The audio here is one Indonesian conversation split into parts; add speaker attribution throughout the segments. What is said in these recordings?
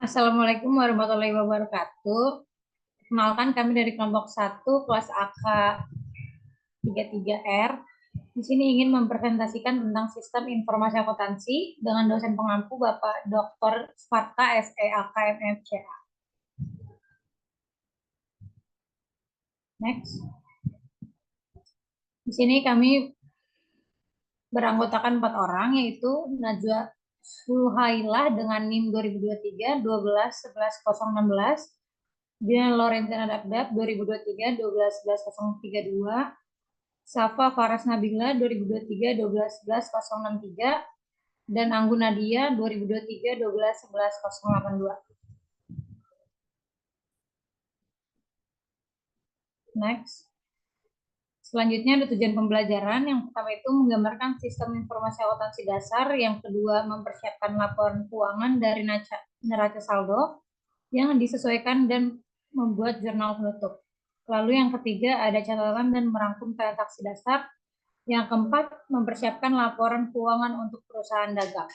Speaker 1: Assalamualaikum warahmatullahi wabarakatuh. Kenalkan kami dari kelompok 1 kelas AK 33R. Di sini ingin mempresentasikan tentang sistem informasi akuntansi dengan dosen pengampu Bapak Dr. Sparta SEAK MFCA. Next. Di sini kami beranggotakan 4 orang, yaitu Najwa Suhailah dengan NIM 2023 12 11 016, Dian Lorentina Dagdab 2023 12 11 032, Safa Faras Nabila 2023 12 11 063, dan Anggun Nadia 2023 12 11 082. Next. Selanjutnya ada tujuan pembelajaran. Yang pertama itu menggambarkan sistem informasi akuntansi dasar. Yang kedua mempersiapkan laporan keuangan dari neraca saldo yang disesuaikan dan membuat jurnal penutup. Lalu yang ketiga ada catatan dan merangkum transaksi dasar. Yang keempat mempersiapkan laporan keuangan untuk perusahaan dagang.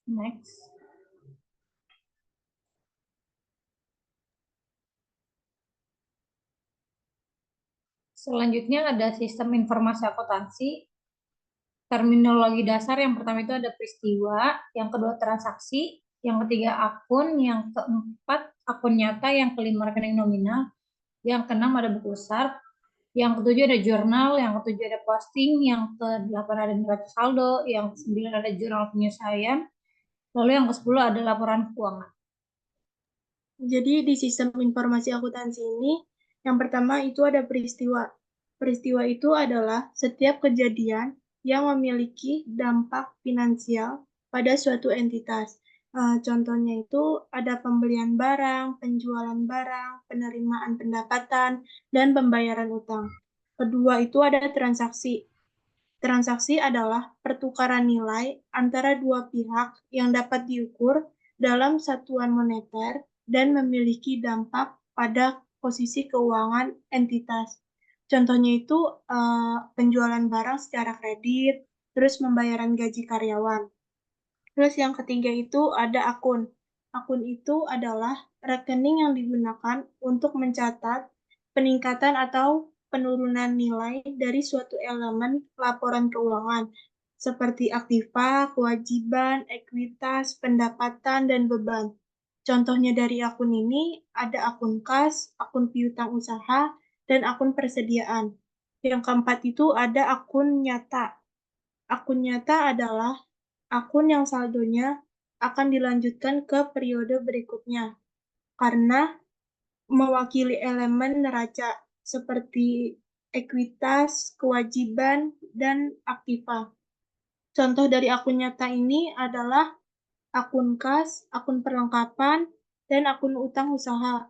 Speaker 1: Next. Selanjutnya ada sistem informasi akuntansi. Terminologi dasar yang pertama itu ada peristiwa, yang kedua transaksi, yang ketiga akun, yang keempat akun nyata, yang kelima rekening nominal, yang keenam ada buku besar, yang ketujuh ada jurnal, yang ketujuh ada posting, yang kedelapan ada neraca saldo, yang kesembilan ada jurnal penyesuaian, lalu yang ke-10 ada laporan keuangan.
Speaker 2: Jadi di sistem informasi akuntansi ini, yang pertama itu ada peristiwa. Peristiwa itu adalah setiap kejadian yang memiliki dampak finansial pada suatu entitas. Contohnya itu ada pembelian barang, penjualan barang, penerimaan pendapatan, dan pembayaran utang. Kedua itu ada transaksi. Transaksi adalah pertukaran nilai antara dua pihak yang dapat diukur dalam satuan moneter dan memiliki dampak pada posisi keuangan entitas. Contohnya itu penjualan barang secara kredit, terus pembayaran gaji karyawan. Terus yang ketiga itu ada akun. Akun itu adalah rekening yang digunakan untuk mencatat peningkatan atau penurunan nilai dari suatu elemen laporan keuangan, seperti aktiva, kewajiban, ekuitas, pendapatan, dan beban. Contohnya dari akun ini ada akun kas, akun piutang usaha, dan akun persediaan. Yang keempat itu ada akun nyata. Akun nyata adalah akun yang saldonya akan dilanjutkan ke periode berikutnya karena mewakili elemen neraca seperti ekuitas, kewajiban, dan aktiva. Contoh dari akun nyata ini adalah akun kas, akun perlengkapan, dan akun utang usaha.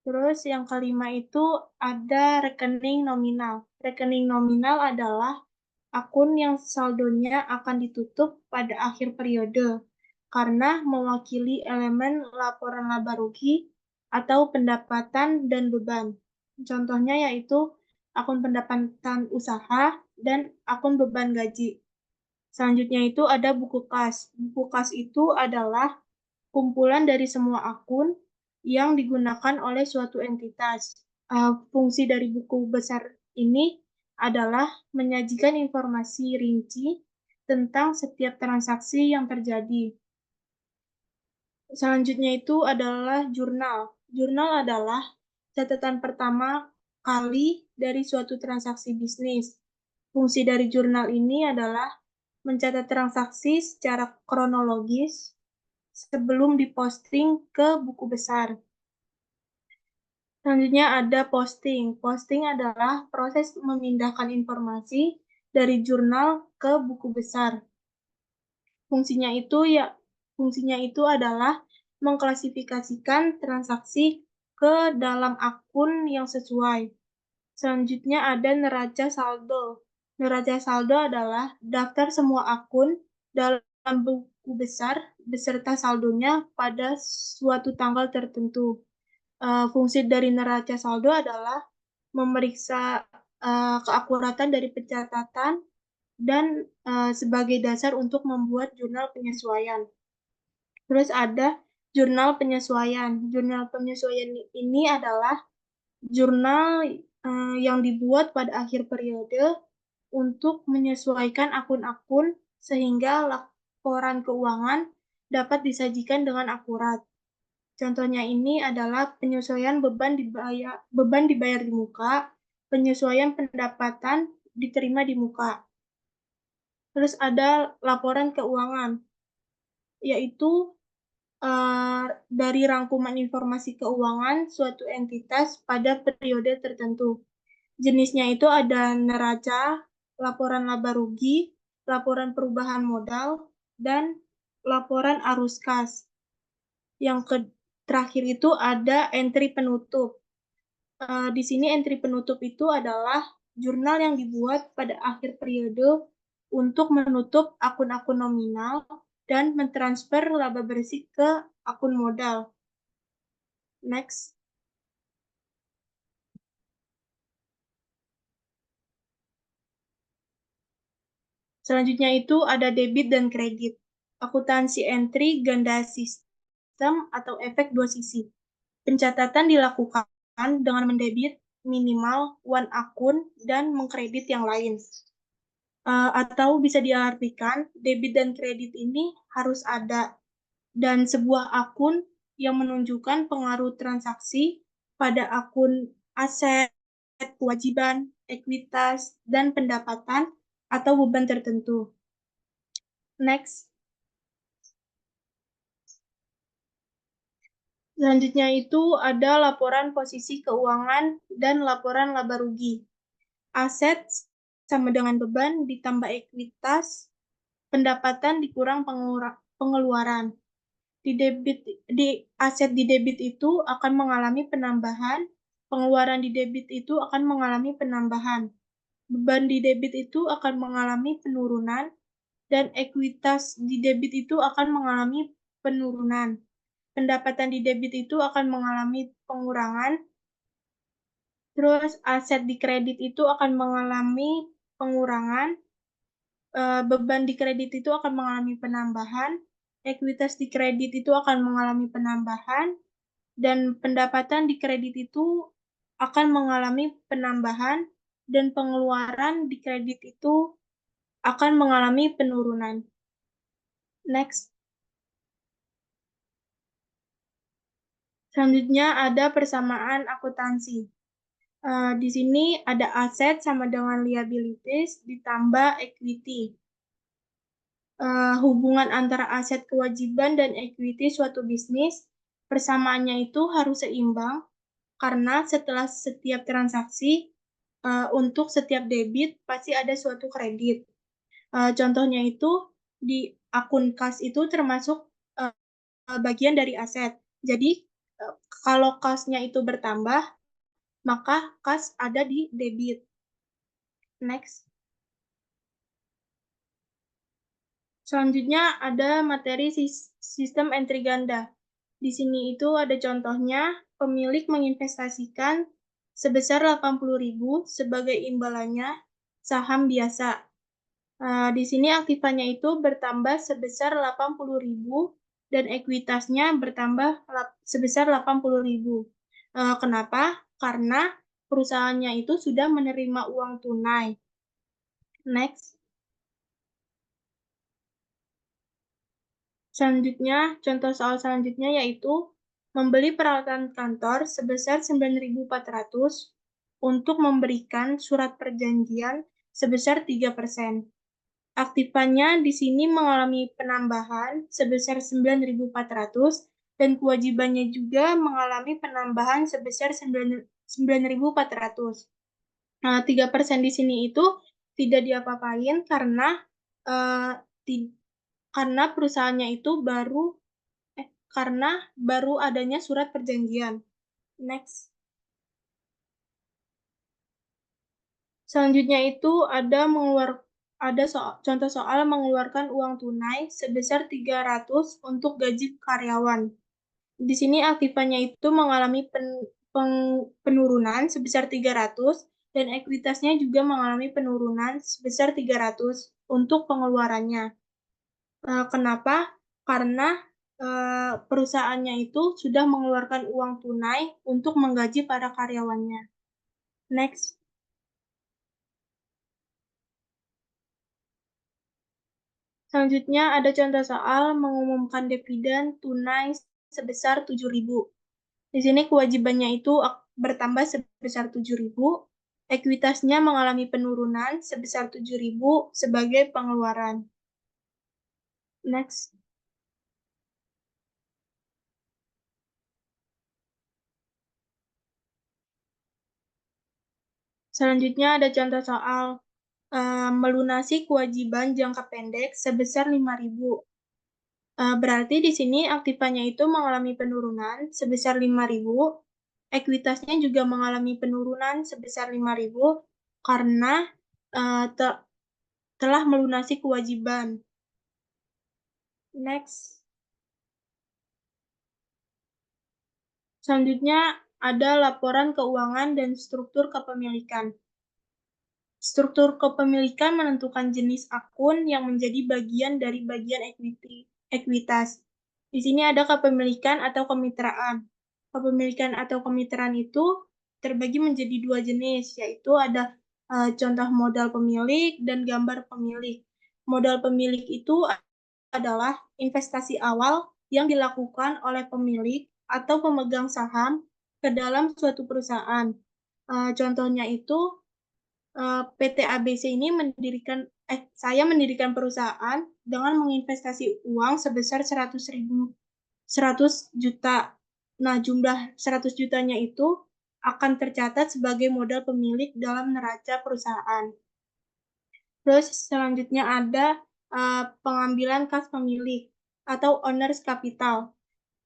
Speaker 2: Terus yang kelima itu ada rekening nominal. Rekening nominal adalah akun yang saldonya akan ditutup pada akhir periode karena mewakili elemen laporan laba rugi atau pendapatan dan beban. Contohnya yaitu akun pendapatan usaha dan akun beban gaji. Selanjutnya itu ada buku kas. Buku kas itu adalah kumpulan dari semua akun yang digunakan oleh suatu entitas. Fungsi dari buku besar ini adalah menyajikan informasi rinci tentang setiap transaksi yang terjadi. Selanjutnya itu adalah jurnal. Jurnal adalah catatan pertama kali dari suatu transaksi bisnis. Fungsi dari jurnal ini adalah mencatat transaksi secara kronologis sebelum diposting ke buku besar. Selanjutnya ada posting. Posting adalah proses memindahkan informasi dari jurnal ke buku besar. Fungsinya itu adalah mengklasifikasikan transaksi ke dalam akun yang sesuai. Selanjutnya ada neraca saldo. Neraca saldo adalah daftar semua akun dalam buku besar beserta saldonya pada suatu tanggal tertentu. Fungsi dari neraca saldo adalah memeriksa keakuratan dari pencatatan, dan sebagai dasar untuk membuat jurnal penyesuaian. Terus ada jurnal penyesuaian. Jurnal penyesuaian ini adalah jurnal yang dibuat pada akhir periode untuk menyesuaikan akun-akun sehingga laporan keuangan dapat disajikan dengan akurat. Contohnya ini adalah penyesuaian beban dibayar di muka, penyesuaian pendapatan diterima di muka. Terus ada laporan keuangan, yaitu dari rangkuman informasi keuangan suatu entitas pada periode tertentu. Jenisnya itu ada neraca, laporan laba rugi, laporan perubahan modal, dan laporan arus kas. Yang terakhir itu ada entry penutup. Di sini entry penutup itu adalah jurnal yang dibuat pada akhir periode untuk menutup akun-akun nominal dan mentransfer laba bersih ke akun modal. Next. Selanjutnya itu ada debit dan kredit. Akuntansi entry ganda sistem atau efek dua sisi. Pencatatan dilakukan dengan mendebit minimal one akun dan mengkredit yang lain. Atau bisa diartikan debit dan kredit ini harus ada, dan sebuah akun yang menunjukkan pengaruh transaksi pada akun aset, kewajiban, ekuitas, dan pendapatan atau beban tertentu. Next. Selanjutnya itu ada laporan posisi keuangan dan laporan laba rugi. Aset sama dengan beban ditambah ekuitas, pendapatan dikurang pengeluaran. Di aset di debit itu akan mengalami penambahan, pengeluaran di debit itu akan mengalami penambahan. Beban di debit itu akan mengalami penurunan, dan ekuitas di debit itu akan mengalami penurunan. Pendapatan di debit itu akan mengalami pengurangan. Terus aset di kredit itu akan mengalami pengurangan. Beban di kredit itu akan mengalami penambahan. Ekuitas di kredit itu akan mengalami penambahan. Dan pendapatan di kredit itu akan mengalami penambahan. Dan pengeluaran di kredit itu akan mengalami penurunan. Next. Selanjutnya ada persamaan akuntansi. Di sini ada aset sama dengan liabilities ditambah equity. Hubungan antara aset kewajiban dan equity suatu bisnis, persamaannya itu harus seimbang karena setelah setiap transaksi, untuk setiap debit pasti ada suatu kredit. Contohnya itu di akun kas itu termasuk bagian dari aset. Jadi kalau kasnya itu bertambah, maka kas ada di debit. Next. Selanjutnya ada materi sistem entry ganda. Di sini itu ada contohnya, pemilik menginvestasikan sebesar 80.000 sebagai imbalannya saham biasa. Di sini aktifannya itu bertambah sebesar 80.000 dan ekuitasnya bertambah sebesar 80.000. Kenapa? Karena perusahaannya itu sudah menerima uang tunai. Next. Selanjutnya, contoh soal selanjutnya yaitu membeli peralatan kantor sebesar 9.400 untuk memberikan surat perjanjian sebesar 3%. Aktifannya di sini mengalami penambahan sebesar 9.400 dan kewajibannya juga mengalami penambahan sebesar 9.400. 3% di sini itu tidak diapa-apain karena perusahaannya itu karena baru adanya surat perjanjian. Next. Selanjutnya itu ada contoh soal mengeluarkan uang tunai sebesar 300 untuk gaji karyawan. Di sini aktifannya itu mengalami penurunan sebesar 300 dan ekuitasnya juga mengalami penurunan sebesar 300 untuk pengeluarannya. Kenapa? Karena perusahaannya itu sudah mengeluarkan uang tunai untuk menggaji para karyawannya. Next. Selanjutnya ada contoh soal mengumumkan dividen tunai sebesar 7.000. Di sini kewajibannya itu bertambah sebesar 7.000, ekuitasnya mengalami penurunan sebesar 7.000 sebagai pengeluaran. Next. Selanjutnya ada contoh soal melunasi kewajiban jangka pendek sebesar 5.000. Berarti di sini aktifannya itu mengalami penurunan sebesar 5.000, ekuitasnya juga mengalami penurunan sebesar 5.000 karena telah melunasi kewajiban. Next. Selanjutnya ada laporan keuangan dan struktur kepemilikan. Struktur kepemilikan menentukan jenis akun yang menjadi bagian dari bagian ekuitas. Di sini ada kepemilikan atau kemitraan. Kepemilikan atau kemitraan itu terbagi menjadi dua jenis, yaitu ada contoh modal pemilik dan gambar pemilik. Modal pemilik itu adalah investasi awal yang dilakukan oleh pemilik atau pemegang saham ke dalam suatu perusahaan. Contohnya itu PT ABC ini saya mendirikan perusahaan dengan menginvestasi uang sebesar 100 juta. Nah, jumlah 100 jutanya itu akan tercatat sebagai modal pemilik dalam neraca perusahaan. Terus selanjutnya ada pengambilan kas pemilik atau owner's capital,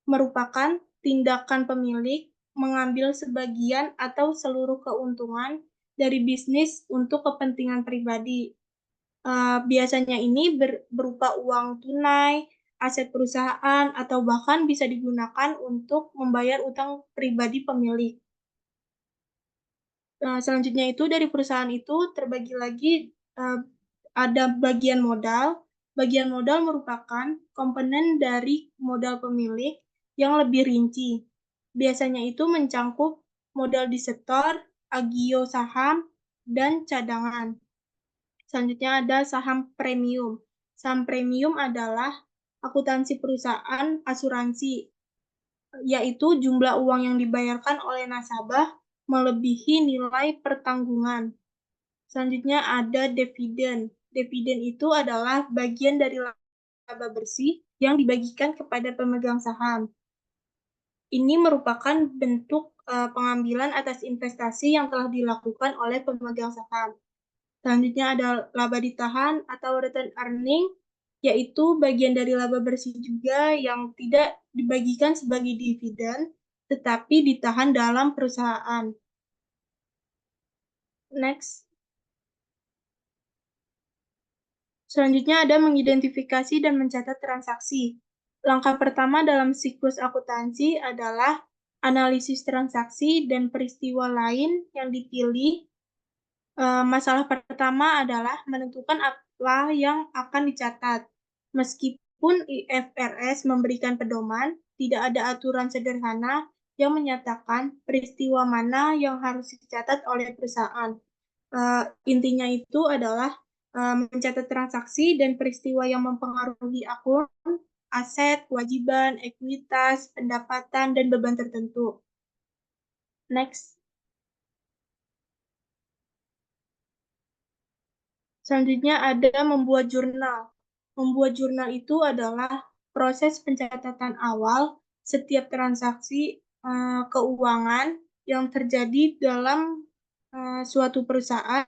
Speaker 2: merupakan tindakan pemilik mengambil sebagian atau seluruh keuntungan dari bisnis untuk kepentingan pribadi. Biasanya ini berupa uang tunai, aset perusahaan, atau bahkan bisa digunakan untuk membayar utang pribadi pemilik. Selanjutnya itu dari perusahaan itu terbagi lagi ada bagian modal. Bagian modal merupakan komponen dari modal pemilik yang lebih rinci. Biasanya itu mencangkup modal disetor, agio saham, dan cadangan. Selanjutnya ada saham premium. Saham premium adalah akuntansi perusahaan asuransi, yaitu jumlah uang yang dibayarkan oleh nasabah melebihi nilai pertanggungan. Selanjutnya ada dividen. Dividen itu adalah bagian dari laba bersih yang dibagikan kepada pemegang saham. Ini merupakan bentuk pengambilan atas investasi yang telah dilakukan oleh pemegang saham. Selanjutnya ada laba ditahan atau return earning, yaitu bagian dari laba bersih juga yang tidak dibagikan sebagai dividen, tetapi ditahan dalam perusahaan. Next. Selanjutnya ada mengidentifikasi dan mencatat transaksi. Langkah pertama dalam siklus akuntansi adalah analisis transaksi dan peristiwa lain yang dipilih. Masalah pertama adalah menentukan apa yang akan dicatat. Meskipun IFRS memberikan pedoman, tidak ada aturan sederhana yang menyatakan peristiwa mana yang harus dicatat oleh perusahaan. Intinya itu adalah mencatat transaksi dan peristiwa yang mempengaruhi akun, aset, kewajiban, ekuitas, pendapatan, dan beban tertentu. Next. Selanjutnya ada membuat jurnal. Membuat jurnal itu adalah proses pencatatan awal setiap transaksi keuangan yang terjadi dalam suatu perusahaan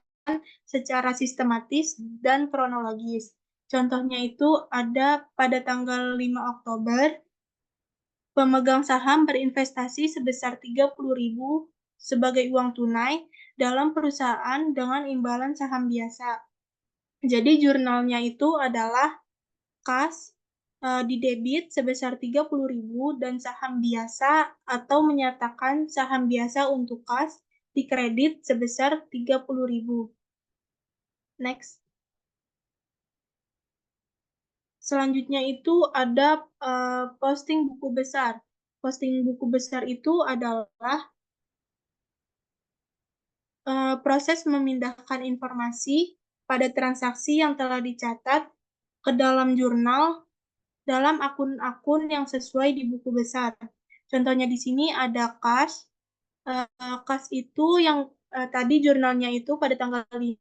Speaker 2: secara sistematis dan kronologis. Contohnya itu ada pada tanggal 5 Oktober, pemegang saham berinvestasi sebesar 30.000 sebagai uang tunai dalam perusahaan dengan imbalan saham biasa. Jadi jurnalnya itu adalah kas di debit sebesar 30.000 dan saham biasa atau menyatakan saham biasa untuk kas dikredit sebesar 30.000. Next. Selanjutnya itu ada posting buku besar. Posting buku besar itu adalah proses memindahkan informasi pada transaksi yang telah dicatat ke dalam jurnal dalam akun-akun yang sesuai di buku besar. Contohnya di sini ada kas. Kas itu yang tadi jurnalnya itu pada tanggal 5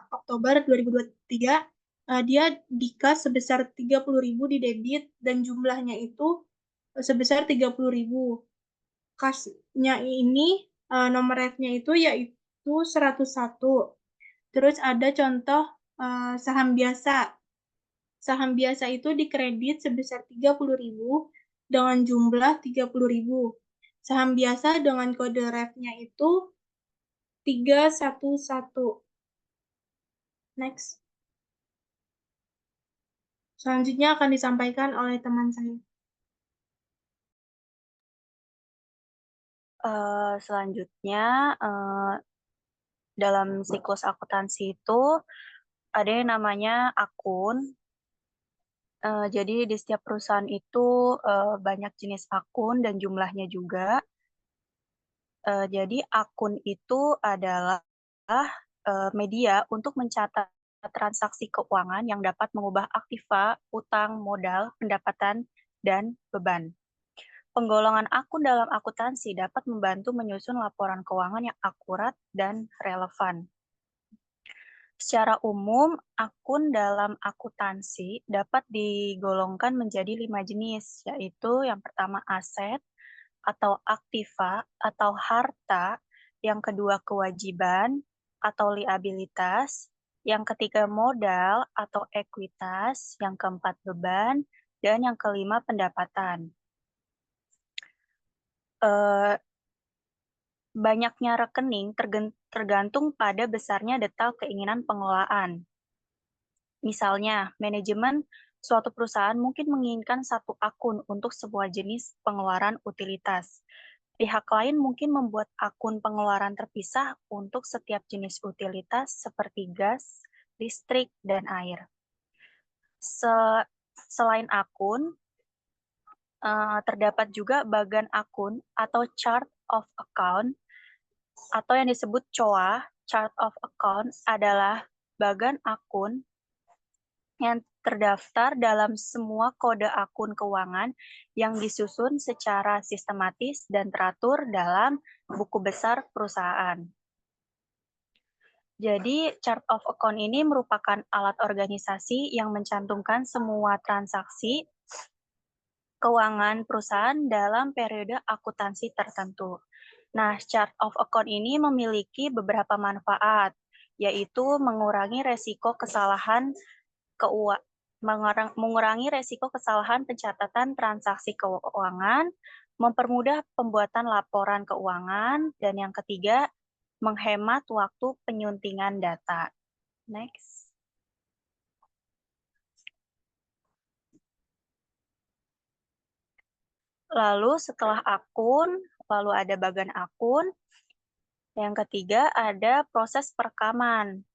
Speaker 2: Oktober 2023, dia dikas sebesar 30.000 di debit dan jumlahnya itu sebesar 30.000. Kasnya ini nomor refnya itu yaitu 101. Terus ada contoh saham biasa. Saham biasa itu dikredit sebesar 30.000 dengan jumlah 30.000. Saham biasa dengan kode refnya itu 311. Next. Selanjutnya akan disampaikan oleh teman saya.
Speaker 3: Selanjutnya, dalam siklus akuntansi itu ada yang namanya akun. Jadi di setiap perusahaan itu banyak jenis akun dan jumlahnya juga. Jadi akun itu adalah media untuk mencatat transaksi keuangan yang dapat mengubah aktiva, utang, modal, pendapatan, dan beban. Penggolongan akun dalam akuntansi dapat membantu menyusun laporan keuangan yang akurat dan relevan. Secara umum, akun dalam akuntansi dapat digolongkan menjadi 5 jenis, yaitu yang pertama aset atau aktiva atau harta, yang kedua kewajiban atau liabilitas, yang ketiga modal atau ekuitas, yang keempat beban, dan yang kelima pendapatan. Banyaknya rekening tergantung pada besarnya detail keinginan pengelolaan. Misalnya, manajemen suatu perusahaan mungkin menginginkan satu akun untuk sebuah jenis pengeluaran utilitas. Pihak lain mungkin membuat akun pengeluaran terpisah untuk setiap jenis utilitas seperti gas, listrik, dan air. Selain akun, terdapat juga bagan akun atau chart of account, atau yang disebut COA. Chart of account adalah bagan akun yang terdaftar dalam semua kode akun keuangan yang disusun secara sistematis dan teratur dalam buku besar perusahaan. Jadi, chart of account ini merupakan alat organisasi yang mencantumkan semua transaksi keuangan perusahaan dalam periode akuntansi tertentu. Nah, chart of account ini memiliki beberapa manfaat, yaitu mengurangi resiko kesalahan mengurangi resiko kesalahan pencatatan transaksi keuangan, mempermudah pembuatan laporan keuangan, dan yang ketiga, menghemat waktu penyuntingan data. Next. Lalu setelah akun, lalu ada bagan akun. Yang ketiga ada proses perekaman.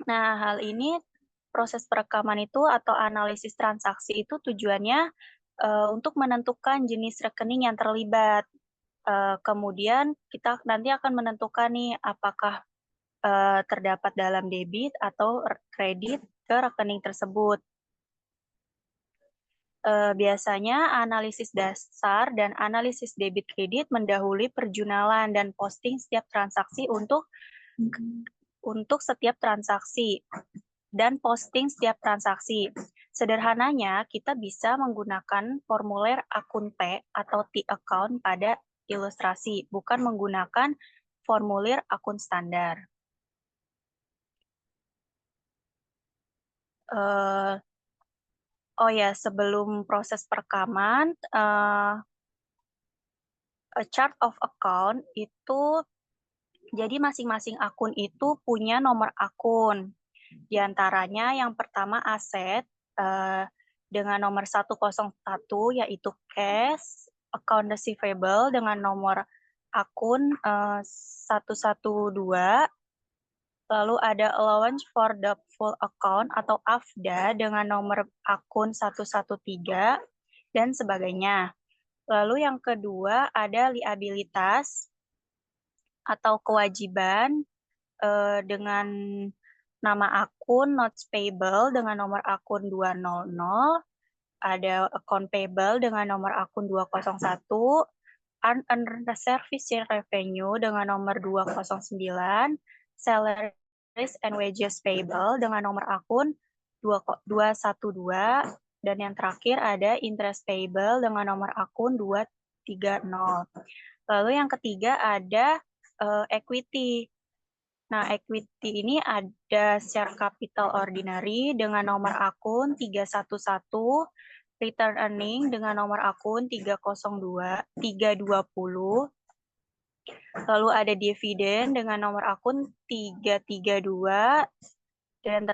Speaker 3: Nah, hal ini proses perekaman itu atau analisis transaksi itu tujuannya untuk menentukan jenis rekening yang terlibat. Kemudian kita nanti akan menentukan nih apakah terdapat dalam debit atau kredit ke rekening tersebut. Biasanya analisis dasar dan analisis debit kredit mendahului perjunalan dan posting setiap transaksi untuk setiap transaksi dan posting setiap transaksi. Sederhananya, kita bisa menggunakan formulir akun P atau T-account pada ilustrasi, bukan menggunakan formulir akun standar. Oh ya, sebelum proses perekaman, chart of account itu, jadi masing-masing akun itu punya nomor akun. Di antaranya yang pertama aset, dengan nomor 101 yaitu cash, account receivable dengan nomor akun 112, lalu ada allowance for doubtful account atau AFDA dengan nomor akun 113, dan sebagainya. Lalu yang kedua ada liabilitas atau kewajiban dengan nama akun notes payable dengan nomor akun 200, ada account payable dengan nomor akun 201, unearned service revenue dengan nomor 209, salaries and wages payable dengan nomor akun 212, dan yang terakhir ada interest payable dengan nomor akun 230. Lalu yang ketiga ada equity. Nah, equity ini ada share capital ordinary dengan nomor akun 311, return earning dengan nomor akun 320, lalu ada dividen dengan nomor akun 332, dan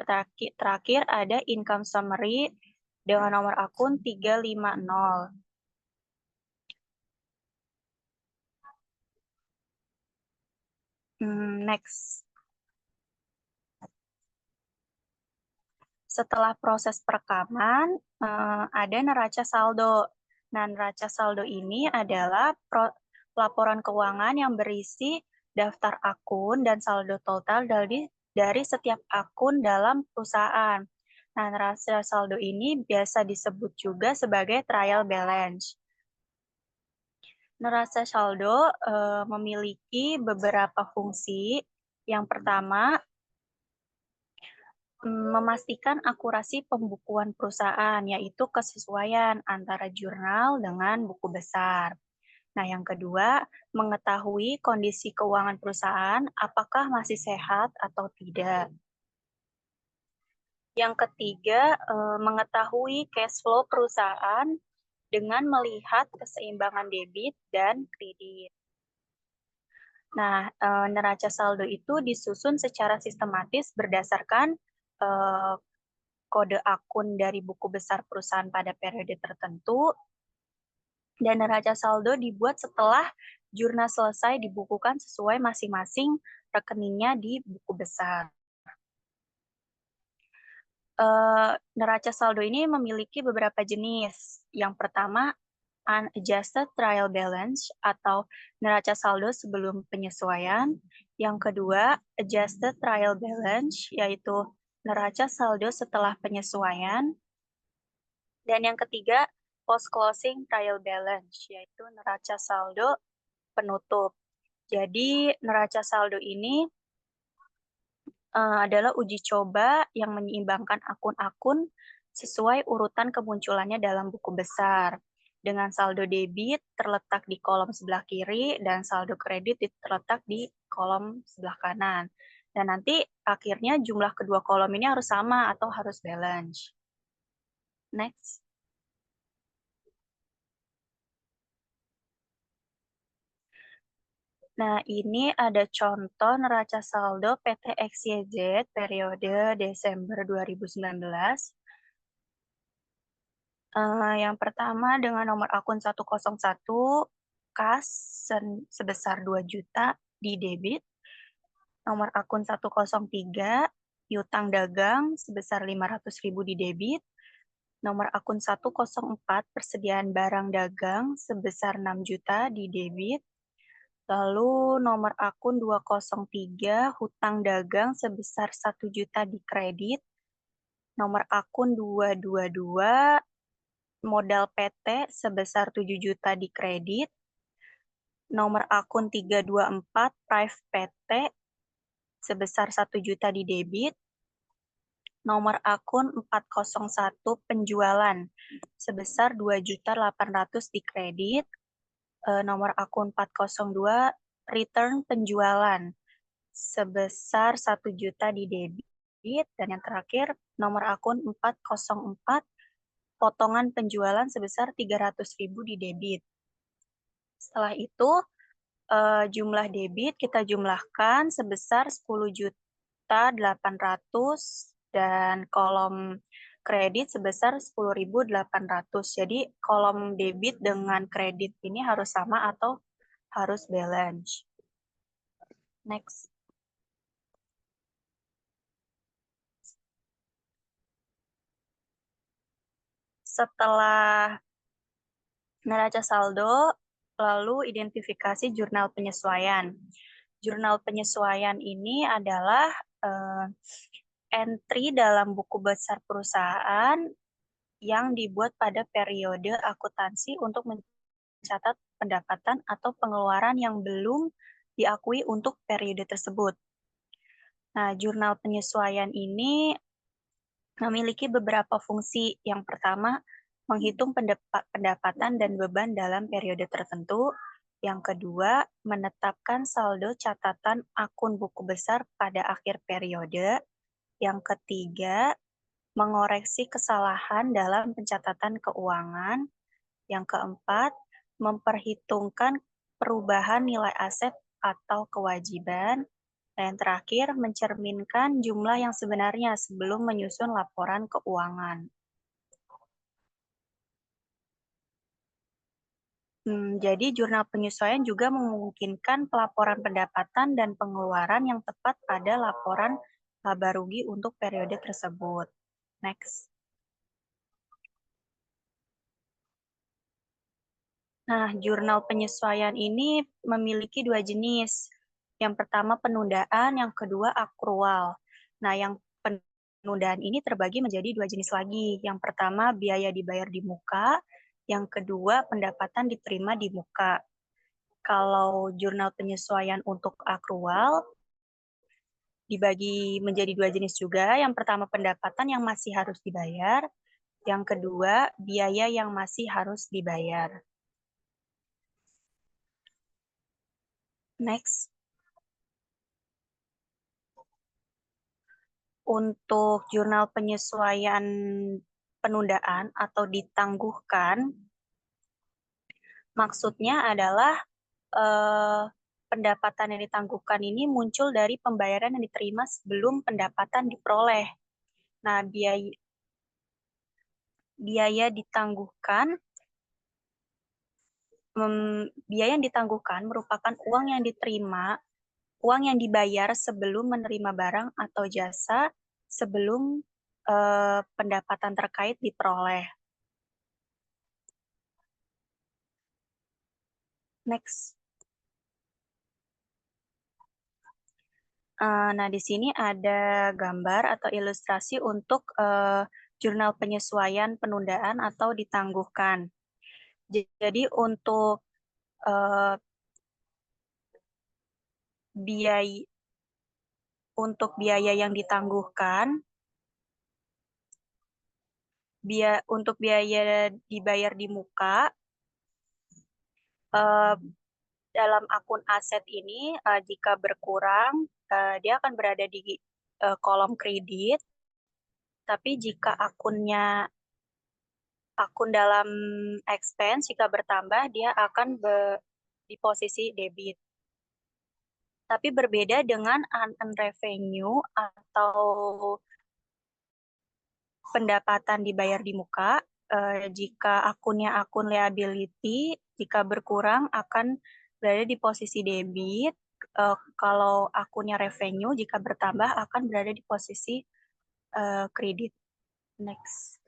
Speaker 3: terakhir ada income summary dengan nomor akun 350. Next. Setelah proses perekaman, ada neraca saldo. Nah, neraca saldo ini adalah laporan keuangan yang berisi daftar akun dan saldo total dari setiap akun dalam perusahaan. Nah, neraca saldo ini biasa disebut juga sebagai trial balance. Neraca saldo memiliki beberapa fungsi. Yang pertama, memastikan akurasi pembukuan perusahaan, yaitu kesesuaian antara jurnal dengan buku besar. Nah, yang kedua, mengetahui kondisi keuangan perusahaan, apakah masih sehat atau tidak. Yang ketiga, mengetahui cash flow perusahaan dengan melihat keseimbangan debit dan kredit. Nah, neraca saldo itu disusun secara sistematis berdasarkan kode akun dari buku besar perusahaan pada periode tertentu, dan neraca saldo dibuat setelah jurnal selesai dibukukan sesuai masing-masing rekeningnya di buku besar. Neraca saldo ini memiliki beberapa jenis. Yang pertama, unadjusted trial balance atau neraca saldo sebelum penyesuaian. Yang kedua, adjusted trial balance, yaitu neraca saldo setelah penyesuaian. Dan yang ketiga, post-closing trial balance, yaitu neraca saldo penutup. Jadi, neraca saldo ini adalah uji coba yang menyeimbangkan akun-akun sesuai urutan kemunculannya dalam buku besar. Dengan saldo debit terletak di kolom sebelah kiri dan saldo kredit terletak di kolom sebelah kanan. Dan nanti akhirnya jumlah kedua kolom ini harus sama atau harus balance. Next. Nah, ini ada contoh neraca saldo PT XYZ periode Desember 2019. Yang pertama dengan nomor akun 101, kas sebesar 2 juta di debit. Nomor akun 103, piutang dagang sebesar 500.000 di debit. Nomor akun 104, persediaan barang dagang sebesar 6 juta di debit. Lalu nomor akun 203, hutang dagang sebesar 1 juta di kredit. Nomor akun 222, modal PT sebesar 7 juta di kredit. Nomor akun 324, Prive PT sebesar 1 juta di debit. Nomor akun 401, penjualan sebesar 2.800.000 di kredit. Nomor akun 402, return penjualan sebesar 1 juta di debit. Dan yang terakhir, nomor akun 404, potongan penjualan sebesar 300.000 di debit. Setelah itu, jumlah debit kita jumlahkan sebesar 10.800.000 dan kolom kredit sebesar 10.800. Jadi kolom debit dengan kredit ini harus sama atau harus balance. Next. Setelah neraca saldo, lalu identifikasi jurnal penyesuaian. Jurnal penyesuaian ini adalah entry dalam buku besar perusahaan yang dibuat pada periode akuntansi untuk mencatat pendapatan atau pengeluaran yang belum diakui untuk periode tersebut. Nah, jurnal penyesuaian ini memiliki beberapa fungsi. Yang pertama, menghitung pendapatan dan beban dalam periode tertentu. Yang kedua, menetapkan saldo catatan akun buku besar pada akhir periode. Yang ketiga, mengoreksi kesalahan dalam pencatatan keuangan. Yang keempat, memperhitungkan perubahan nilai aset atau kewajiban. Dan yang terakhir, mencerminkan jumlah yang sebenarnya sebelum menyusun laporan keuangan. Jadi jurnal penyesuaian juga memungkinkan pelaporan pendapatan dan pengeluaran yang tepat pada laporan laba rugi untuk periode tersebut. Next. Nah, jurnal penyesuaian ini memiliki dua jenis. Yang pertama penundaan, yang kedua akrual. Nah, yang penundaan ini terbagi menjadi dua jenis lagi. Yang pertama biaya dibayar di muka, yang kedua pendapatan diterima di muka. Kalau jurnal penyesuaian untuk akrual dibagi menjadi dua jenis juga. Yang pertama pendapatan yang masih harus dibayar, yang kedua biaya yang masih harus dibayar. Next. Untuk jurnal penyesuaian penundaan atau ditangguhkan, maksudnya adalah pendapatan yang ditangguhkan ini muncul dari pembayaran yang diterima sebelum pendapatan diperoleh. Nah, biaya yang ditangguhkan merupakan uang yang diterima, uang yang dibayar sebelum menerima barang atau jasa sebelum pendapatan terkait diperoleh. Next. Nah, di sini ada gambar atau ilustrasi untuk jurnal penyesuaian penundaan atau ditangguhkan. Jadi untuk biaya yang ditangguhkan, untuk biaya dibayar di muka, dalam akun aset ini jika berkurang, dia akan berada di kolom kredit. Tapi jika akun dalam expense jika bertambah, dia akan di posisi debit. Tapi berbeda dengan unearned revenue atau pendapatan dibayar di muka, jika akunnya akun liability, jika berkurang akan berada di posisi debit. Kalau akunnya revenue, jika bertambah akan berada di posisi kredit. Next.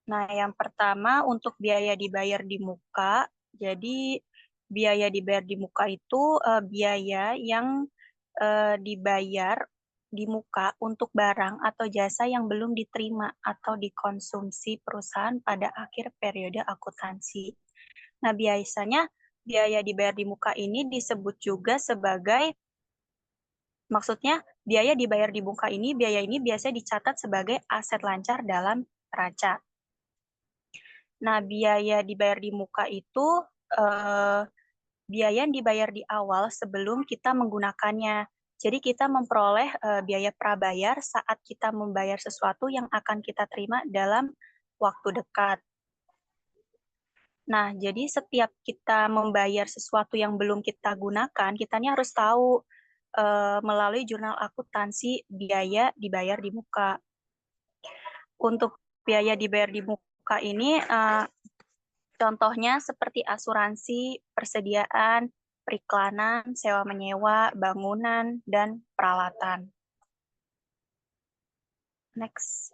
Speaker 3: Nah, yang pertama untuk biaya dibayar di muka. Jadi biaya dibayar di muka itu biaya yang dibayar di muka untuk barang atau jasa yang belum diterima atau dikonsumsi perusahaan pada akhir periode akuntansi. Nah, biasanya biaya dibayar di muka ini disebut juga sebagai, maksudnya biaya dibayar di muka ini, biaya ini biasanya dicatat sebagai aset lancar dalam neraca. Nah, biaya dibayar di muka itu biaya yang dibayar di awal sebelum kita menggunakannya. Jadi kita memperoleh biaya prabayar saat kita membayar sesuatu yang akan kita terima dalam waktu dekat. Nah, jadi setiap kita membayar sesuatu yang belum kita gunakan, kita ini harus tahu melalui jurnal akuntansi biaya dibayar di muka. Untuk biaya dibayar di muka ini contohnya seperti asuransi, persediaan, periklanan, sewa menyewa, bangunan, dan peralatan. Next.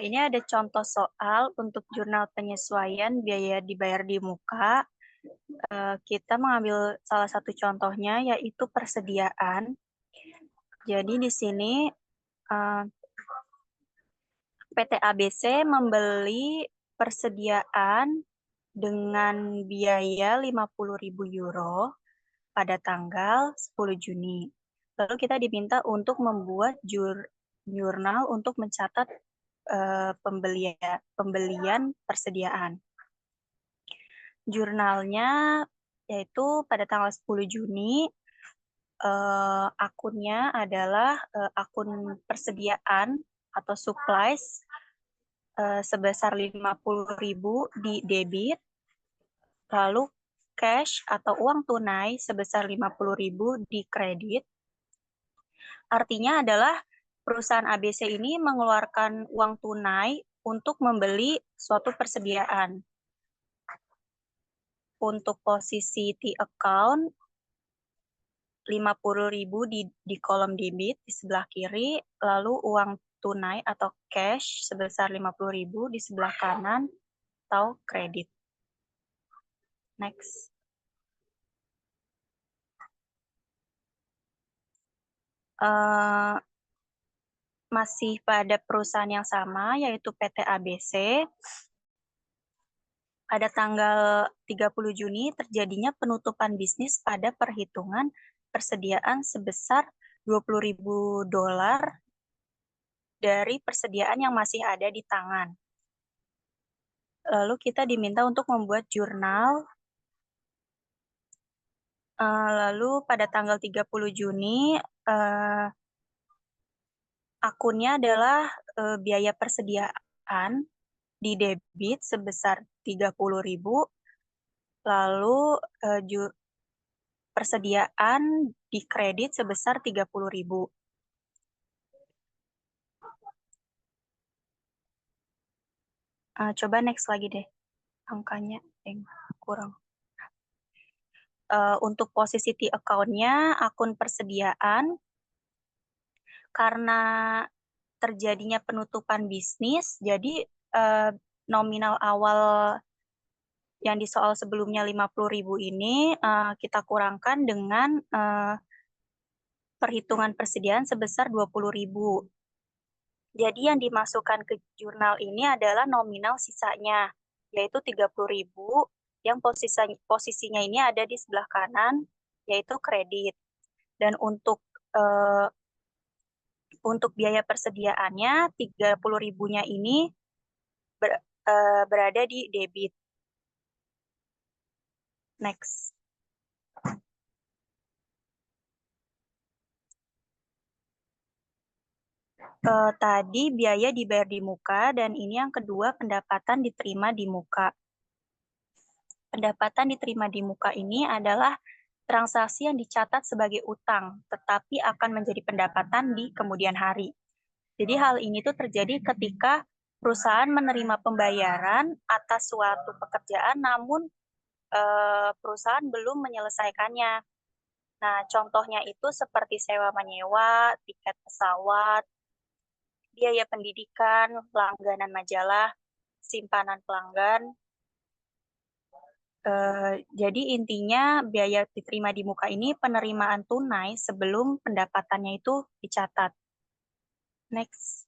Speaker 3: Ini ada contoh soal untuk jurnal penyesuaian biaya dibayar di muka. Kita mengambil salah satu contohnya yaitu persediaan. Jadi di sini PT ABC membeli persediaan dengan biaya 50.000 euro pada tanggal 10 Juni. Lalu kita diminta untuk membuat jurnal untuk mencatat pembelian persediaan. Jurnalnya yaitu pada tanggal 10 Juni, akunnya adalah akun persediaan atau supplies sebesar 50.000 di debit, lalu cash atau uang tunai sebesar 50.000 di kredit. Artinya adalah perusahaan ABC ini mengeluarkan uang tunai untuk membeli suatu persediaan. Untuk posisi T account 50.000 di kolom debit di sebelah kiri, lalu uang tunai atau cash sebesar 50.000 di sebelah kanan atau kredit. Next. Masih pada perusahaan yang sama, yaitu PT ABC. Pada tanggal 30 Juni terjadinya penutupan bisnis pada perhitungan persediaan sebesar $20.000 dari persediaan yang masih ada di tangan. Lalu kita diminta untuk membuat jurnal. Lalu pada tanggal 30 Juni akunnya adalah biaya persediaan di debit sebesar 30.000, lalu persediaan di kredit sebesar 30.000. Coba next lagi deh, angkanya kurang. Untuk posisi T account-nya, akun persediaan, karena terjadinya penutupan bisnis, jadi nominal awal yang di soal sebelumnya 50.000 ini kita kurangkan dengan perhitungan persediaan sebesar 20.000. Jadi yang dimasukkan ke jurnal ini adalah nominal sisanya, yaitu 30.000, yang posisinya ini ada di sebelah kanan, yaitu kredit. Dan untuk biaya persediaannya, 30.000-nya ini berada di debit. Next. Tadi biaya dibayar di muka, dan ini yang kedua pendapatan diterima di muka. Pendapatan diterima di muka ini adalah transaksi yang dicatat sebagai utang, tetapi akan menjadi pendapatan di kemudian hari. Jadi hal ini tuh terjadi ketika perusahaan menerima pembayaran atas suatu pekerjaan, namun perusahaan belum menyelesaikannya. Nah, contohnya itu seperti sewa menyewa, tiket pesawat, biaya pendidikan, langganan majalah, simpanan pelanggan. Jadi intinya biaya diterima di muka ini penerimaan tunai sebelum pendapatannya itu dicatat. Next.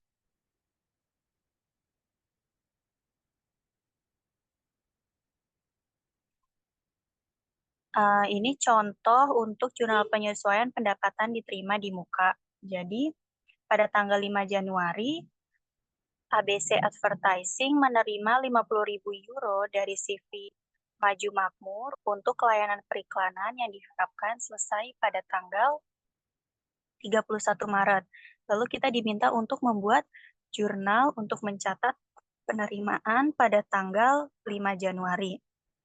Speaker 3: Ini contoh untuk jurnal penyesuaian pendapatan diterima di muka. Jadi pada tanggal 5 Januari, ABC Advertising menerima 50.000 euro dari CV Maju Makmur untuk layanan periklanan yang diharapkan selesai pada tanggal 31 Maret. Lalu kita diminta untuk membuat jurnal untuk mencatat penerimaan pada tanggal 5 Januari.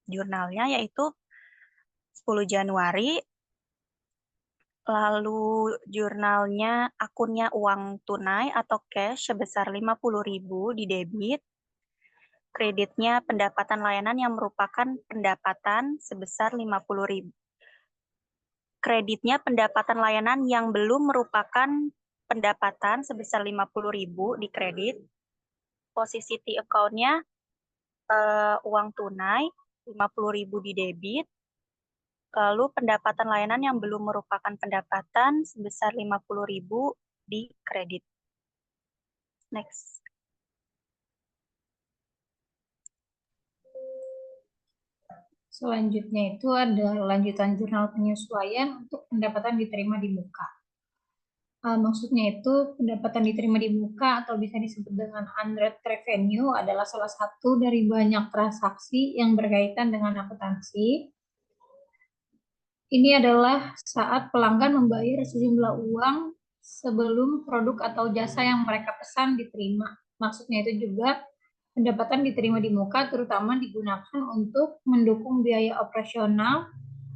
Speaker 3: Jurnalnya yaitu 10 Januari. Lalu jurnalnya akunnya uang tunai atau cash sebesar 50.000 di debit. Kreditnya pendapatan layanan yang merupakan pendapatan sebesar 50.000. Kreditnya pendapatan layanan yang belum merupakan pendapatan sebesar 50.000 di kredit. Posisi T account-nya uang tunai 50.000 di debit. Lalu pendapatan layanan yang belum merupakan pendapatan sebesar 50.000 di kredit. Next.
Speaker 1: Selanjutnya itu ada lanjutan jurnal penyesuaian untuk pendapatan diterima di muka. Maksudnya itu pendapatan diterima di muka atau bisa disebut dengan unread revenue adalah salah satu dari banyak transaksi yang berkaitan dengan akuntansi. Ini adalah saat pelanggan membayar sejumlah uang sebelum produk atau jasa yang mereka pesan diterima. Maksudnya itu juga pendapatan diterima di muka terutama digunakan untuk mendukung biaya operasional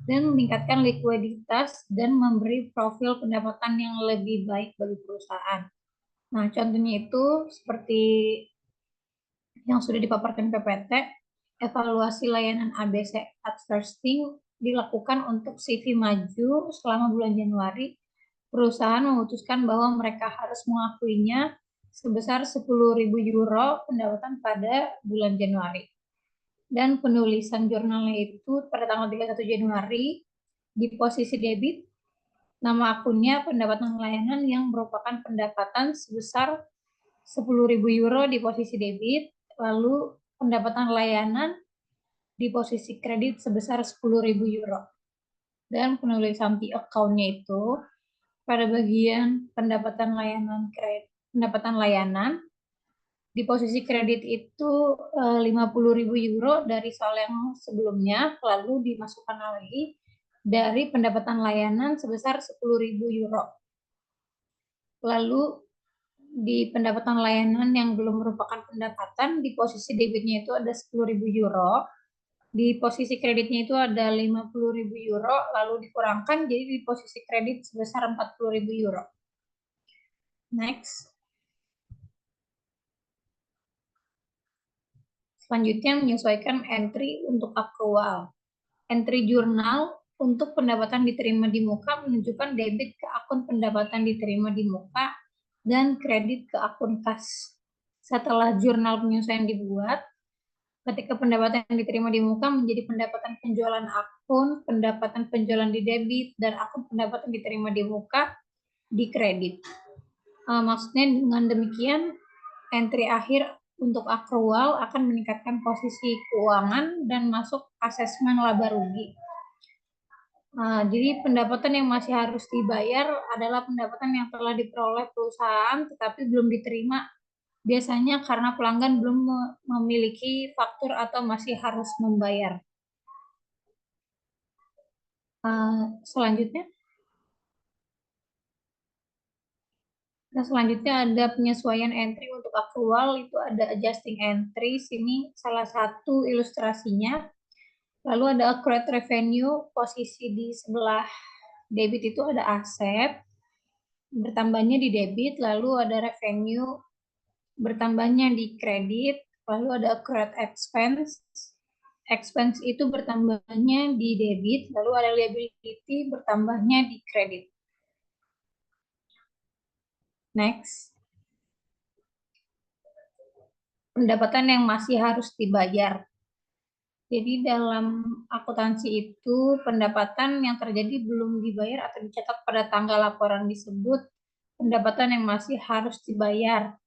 Speaker 1: dan meningkatkan likuiditas dan memberi profil pendapatan yang lebih baik bagi perusahaan. Nah, contohnya itu seperti yang sudah dipaparkan PPT, evaluasi layanan ABC Outsourcing dilakukan untuk CV maju selama bulan Januari. Perusahaan memutuskan bahwa mereka harus mengakuinya sebesar 10.000 euro pendapatan pada bulan Januari. Dan penulisan jurnalnya itu pada tanggal 31 Januari di posisi debit, nama akunnya pendapatan layanan yang merupakan pendapatan sebesar 10.000 euro di posisi debit, lalu pendapatan layanan di posisi kredit sebesar 10.000 euro. Dan penulisan T account-nya itu pada bagian pendapatan layanan di posisi kredit itu 50.000 euro dari soal yang sebelumnya, lalu dimasukkan lagi dari pendapatan layanan sebesar 10.000 euro. Lalu di pendapatan layanan yang belum merupakan pendapatan, di posisi debitnya itu ada 10.000 euro, di posisi kreditnya itu ada 50.000 euro, lalu dikurangkan jadi di posisi kredit sebesar 40.000 euro. Next. Selanjutnya menyesuaikan entry untuk akrual. Entry jurnal untuk pendapatan diterima di muka menunjukkan debit ke akun pendapatan diterima di muka dan kredit ke akun kas. Setelah jurnal penyesuaian dibuat, ketika pendapatan yang diterima di muka menjadi pendapatan penjualan akun, pendapatan penjualan di debit, dan akun pendapatan diterima di muka di kredit. Maksudnya dengan demikian, entry akhir untuk akrual akan meningkatkan posisi keuangan dan masuk asesmen laba rugi. Jadi pendapatan yang masih harus dibayar adalah pendapatan yang telah diperoleh perusahaan tetapi belum diterima, biasanya karena pelanggan belum memiliki faktur atau masih harus membayar. Selanjutnya. Nah, selanjutnya ada penyesuaian entry untuk akrual, itu ada adjusting entry, sini salah satu ilustrasinya. Lalu ada accrued revenue, posisi di sebelah debit itu ada aset, bertambahnya di debit, lalu ada revenue, bertambahnya di kredit, lalu ada accrued expense, expense itu bertambahnya di debit, lalu ada liability, bertambahnya di kredit. Next. Pendapatan yang masih harus dibayar. Jadi dalam akuntansi itu pendapatan yang terjadi belum dibayar atau dicatat pada tanggal laporan disebut pendapatan yang masih harus dibayar.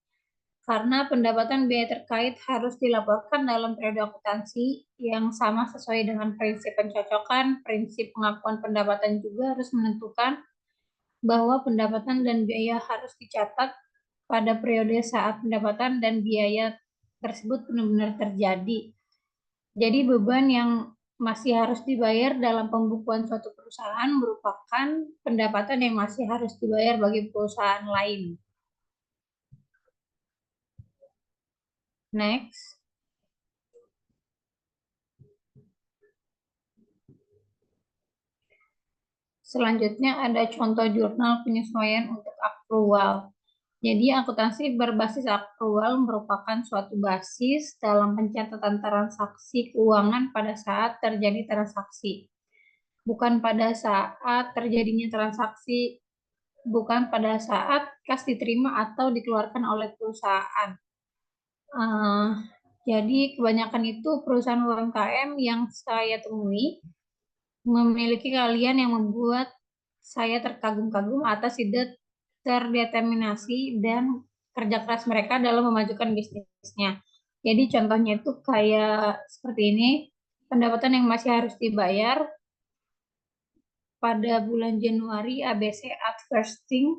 Speaker 1: Karena pendapatan biaya terkait harus dilaporkan dalam periode akuntansi yang sama sesuai dengan prinsip pencocokan, prinsip pengakuan pendapatan juga harus menentukan bahwa pendapatan dan biaya harus dicatat pada periode saat pendapatan dan biaya tersebut benar-benar terjadi. Jadi beban yang masih harus dibayar dalam pembukuan suatu perusahaan merupakan pendapatan yang masih harus dibayar bagi perusahaan lain. Next. Selanjutnya ada contoh jurnal penyesuaian untuk akrual. Jadi akuntansi berbasis akrual merupakan suatu basis dalam pencatatan transaksi keuangan pada saat terjadi transaksi. Bukan pada saat terjadinya transaksi, bukan pada saat kas diterima atau dikeluarkan oleh perusahaan. Jadi kebanyakan itu perusahaan UMKM yang saya temui memiliki keahlian yang membuat saya terkagum-kagum atas ide terdeterminasi dan kerja keras mereka dalam memajukan bisnisnya. Jadi contohnya itu kayak seperti ini, pendapatan yang masih harus dibayar pada bulan Januari ABC Adversting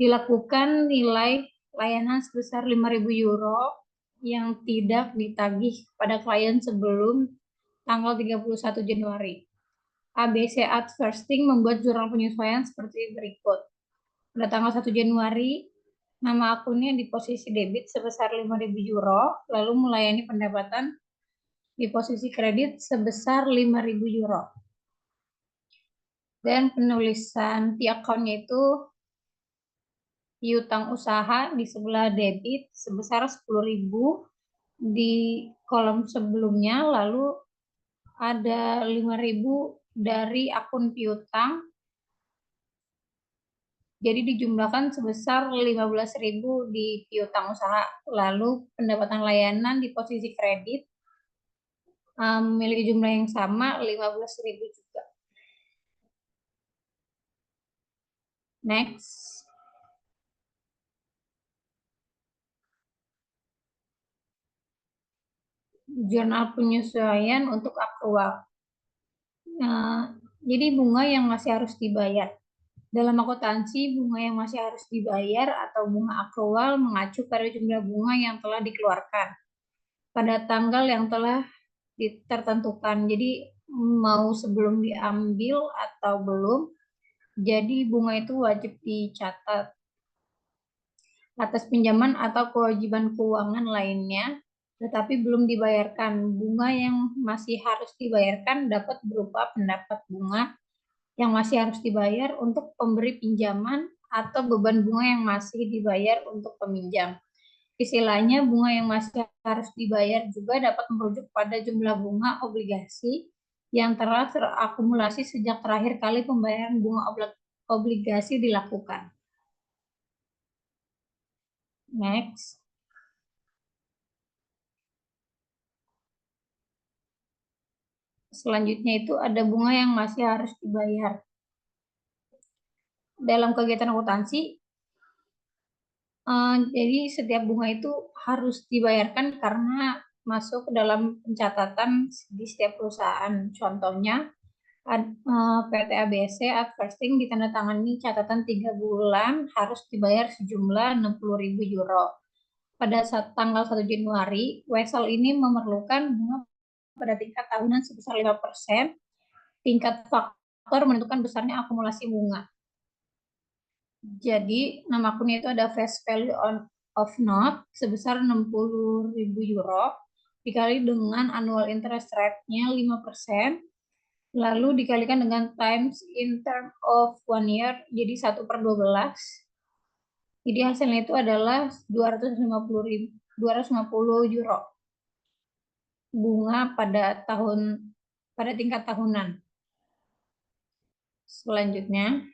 Speaker 1: dilakukan nilai layanan sebesar 5.000 euro yang tidak ditagih pada klien sebelum tanggal 31 Januari. ABC Adversting membuat jurnal penyesuaian seperti berikut. Pada tanggal 1 Januari, nama akunnya di posisi debit sebesar 5.000 euro, lalu melayani pendapatan di posisi kredit sebesar 5.000 euro. Dan penulisan di akunnya itu piutang usaha di sebelah debit sebesar 10.000 di kolom sebelumnya, lalu ada 5.000 dari akun piutang, jadi dijumlahkan sebesar 15.000 di piutang usaha, lalu pendapatan layanan di posisi kredit memiliki jumlah yang sama 15.000 juga. Next. Jurnal penyesuaian untuk akrual. Jadi bunga yang masih harus dibayar. Dalam akuntansi, bunga yang masih harus dibayar atau bunga akrual mengacu pada jumlah bunga yang telah dikeluarkan pada tanggal yang telah ditertentukan. Jadi mau sebelum diambil atau belum, jadi bunga itu wajib dicatat. Atas pinjaman atau kewajiban keuangan lainnya, tetapi belum dibayarkan. Bunga yang masih harus dibayarkan dapat berupa pendapat bunga yang masih harus dibayar untuk pemberi pinjaman atau beban bunga yang masih dibayar untuk peminjam. Istilahnya, bunga yang masih harus dibayar juga dapat merujuk pada jumlah bunga obligasi yang telah terakumulasi sejak terakhir kali pembayaran bunga obligasi dilakukan. Next. Selanjutnya itu ada bunga yang masih harus dibayar. Dalam kegiatan akuntansi, jadi setiap bunga itu harus dibayarkan karena masuk ke dalam pencatatan di setiap perusahaan. Contohnya, PT ABC Adversting ditandatangani catatan 3 bulan harus dibayar sejumlah 60.000 euro. Pada tanggal 1 Januari, Wesel ini memerlukan bunga pada tingkat tahunan sebesar 5%. Tingkat faktor menentukan besarnya akumulasi bunga. Jadi, nama akunnya itu ada face value of note sebesar 60.000 euro dikali dengan annual interest rate-nya 5%, lalu dikalikan dengan times in term of 1 year, jadi 1/12. Jadi hasilnya itu adalah 250 euro bunga pada tingkat tahunan. Selanjutnya,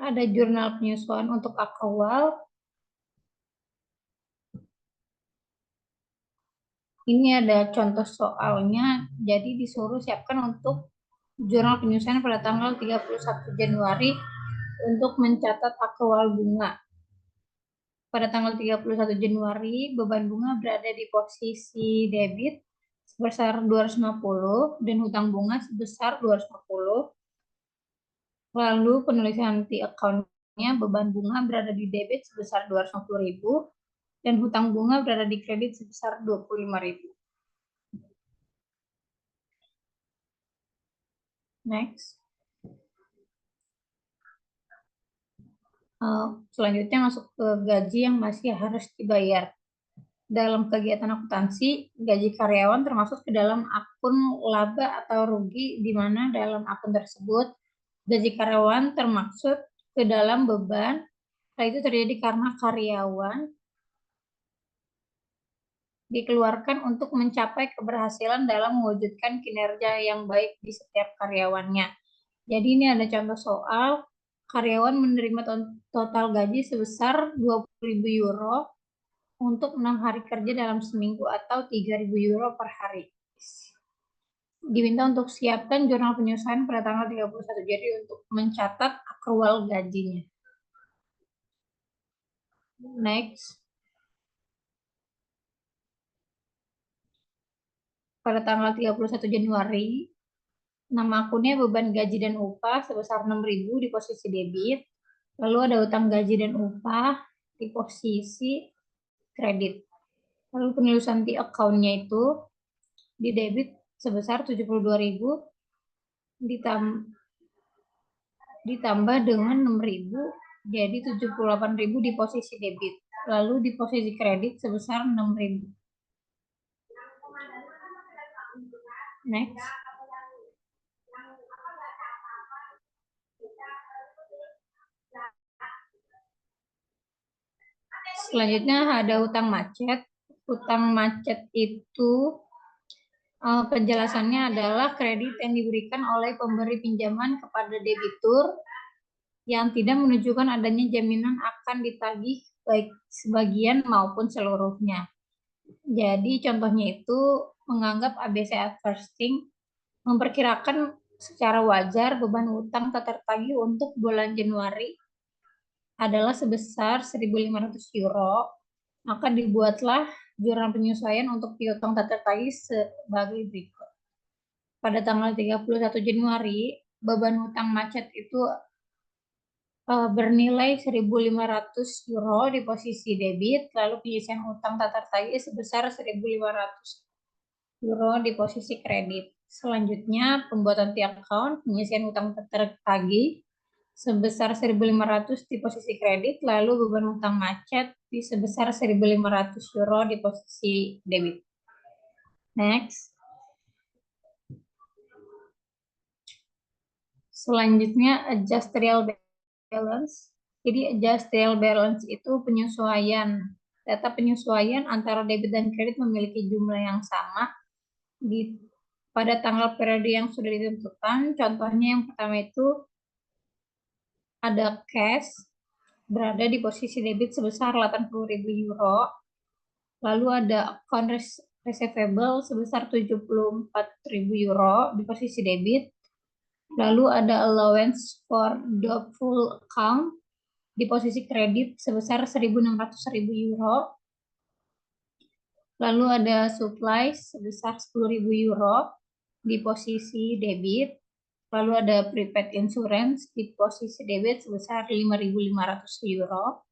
Speaker 1: ada jurnal penyesuaian untuk akrual. Ini ada contoh soalnya, jadi disuruh siapkan untuk jurnal penyesuaian pada tanggal 31 Januari untuk mencatat akrual bunga. Pada tanggal 31 Januari, beban bunga berada di posisi debit sebesar 250 dan hutang bunga sebesar 250. Lalu penulisan di account-nya, beban bunga berada di debit sebesar 250.000 dan hutang bunga berada di kredit sebesar 25.000. Next. Selanjutnya masuk ke gaji yang masih harus dibayar. dalam kegiatan akuntansi, gaji karyawan termasuk ke dalam akun laba atau rugi, di mana dalam akun tersebut gaji karyawan termaksud ke dalam beban. Hal itu terjadi karena karyawan dikeluarkan untuk mencapai keberhasilan dalam mewujudkan kinerja yang baik di setiap karyawannya. Jadi ini ada contoh soal karyawan menerima total gaji sebesar 20.000 euro untuk 6 hari kerja dalam seminggu atau 3.000 euro per hari. Diminta untuk siapkan jurnal penyesuaian pada tanggal 31 Januari untuk mencatat akrual gajinya. Next. Pada tanggal 31 Januari, nama akunnya beban gaji dan upah sebesar 6.000 di posisi debit. Lalu ada utang gaji dan upah di posisi kredit. Lalu penulisan di account-nya itu di debit sebesar 72.000 ditambah dengan 6.000 jadi 78.000 di posisi debit. Lalu di posisi kredit sebesar 6.000. Next. Selanjutnya ada utang macet. Utang macet itu penjelasannya adalah kredit yang diberikan oleh pemberi pinjaman kepada debitur yang tidak menunjukkan adanya jaminan akan ditagih baik sebagian maupun seluruhnya. Jadi contohnya itu menganggap ABC adversing memperkirakan secara wajar beban utang tak tertagih untuk bulan Januari adalah sebesar 1.500 euro, maka dibuatlah jurnal penyesuaian untuk piutang tak tertagih sebagai berikut. Pada tanggal 31 Januari, beban utang macet itu bernilai 1.500 euro di posisi debit, lalu penyisian utang tak tertagih sebesar 1.500 euro di posisi kredit. Selanjutnya, pembuatan T-account, penyisian utang tak tertagih sebesar 1.500 di posisi kredit, lalu beban utang macet di sebesar 1.500 euro di posisi debit. Next. Selanjutnya, adjust real balance. Jadi adjust real balance itu penyesuaian. Data penyesuaian antara debit dan kredit memiliki jumlah yang sama pada tanggal periode yang sudah ditentukan. Contohnya yang pertama itu ada cash berada di posisi debit sebesar 80.000 euro. Lalu ada account receivable sebesar 74.000 euro di posisi debit. Lalu ada allowance for doubtful account di posisi kredit sebesar 1.600.000 euro. Lalu ada supplies sebesar 10.000 euro di posisi debit. Lalu ada prepaid insurance di posisi debit sebesar 5.500 euro.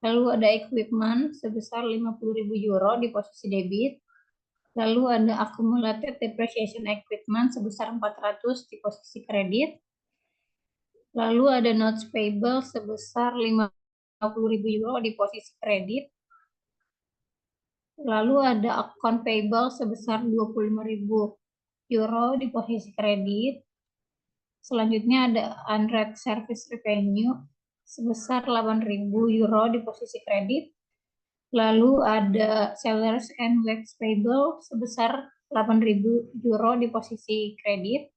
Speaker 1: Lalu ada equipment sebesar 50.000 euro di posisi debit. Lalu ada accumulated depreciation equipment sebesar 400 di posisi kredit. Lalu ada notes payable sebesar 50.000 euro di posisi kredit. Lalu ada account payable sebesar 25.000 euro di posisi kredit. Selanjutnya ada unread service revenue sebesar 8.000 euro di posisi kredit. Lalu ada sellers and wage payable sebesar 8.000 euro di posisi kredit.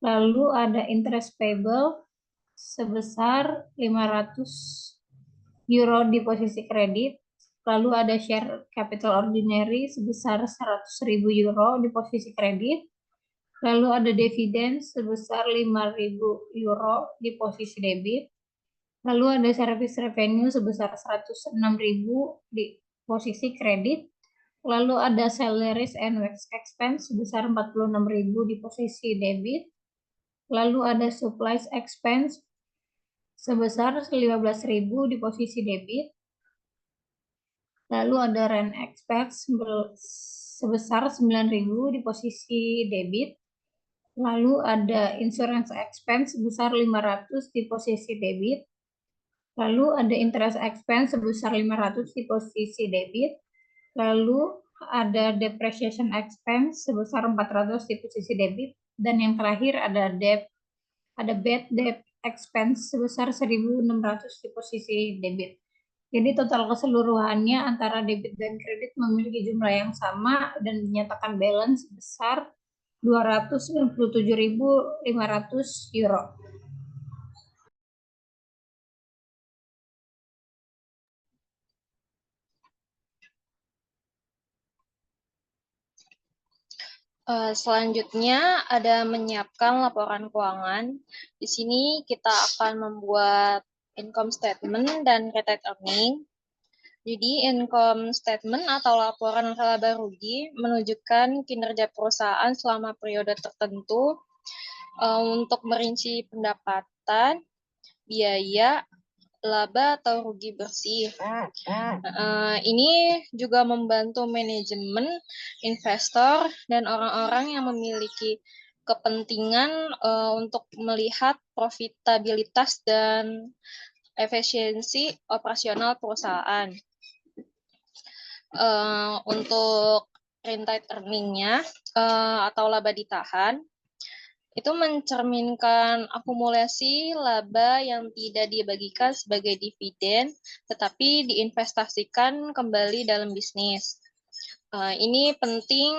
Speaker 1: Lalu ada interest payable sebesar 500 euro di posisi kredit. Lalu ada share capital ordinary sebesar 100.000 euro di posisi kredit. Lalu ada dividen sebesar 5.000 euro di posisi debit. Lalu ada service revenue sebesar 106.000 di posisi kredit. Lalu ada salaries and wage expense sebesar 46.000 di posisi debit. Lalu ada supplies expense sebesar 15.000 di posisi debit. Lalu ada rent expense sebesar 9.000 di posisi debit. Lalu ada insurance expense sebesar 500 di posisi debit. Lalu ada interest expense sebesar 500 di posisi debit. Lalu ada depreciation expense sebesar 400 di posisi debit, dan yang terakhir ada bad debt expense sebesar 1.600 di posisi debit. Jadi total keseluruhannya antara debit dan kredit memiliki jumlah yang sama dan dinyatakan balance sebesar 297.500 euro.
Speaker 4: Selanjutnya ada menyiapkan laporan keuangan. Di sini kita akan membuat income statement dan related earning. Jadi income statement atau laporan laba rugi menunjukkan kinerja perusahaan selama periode tertentu untuk merinci pendapatan, biaya, laba atau rugi bersih. Ini juga membantu manajemen, investor, dan orang-orang yang memiliki kepentingan untuk melihat profitabilitas dan efisiensi operasional perusahaan. Untuk reinstated earning-nya atau laba ditahan, itu mencerminkan akumulasi laba yang tidak dibagikan sebagai dividen, tetapi diinvestasikan kembali dalam bisnis. Ini penting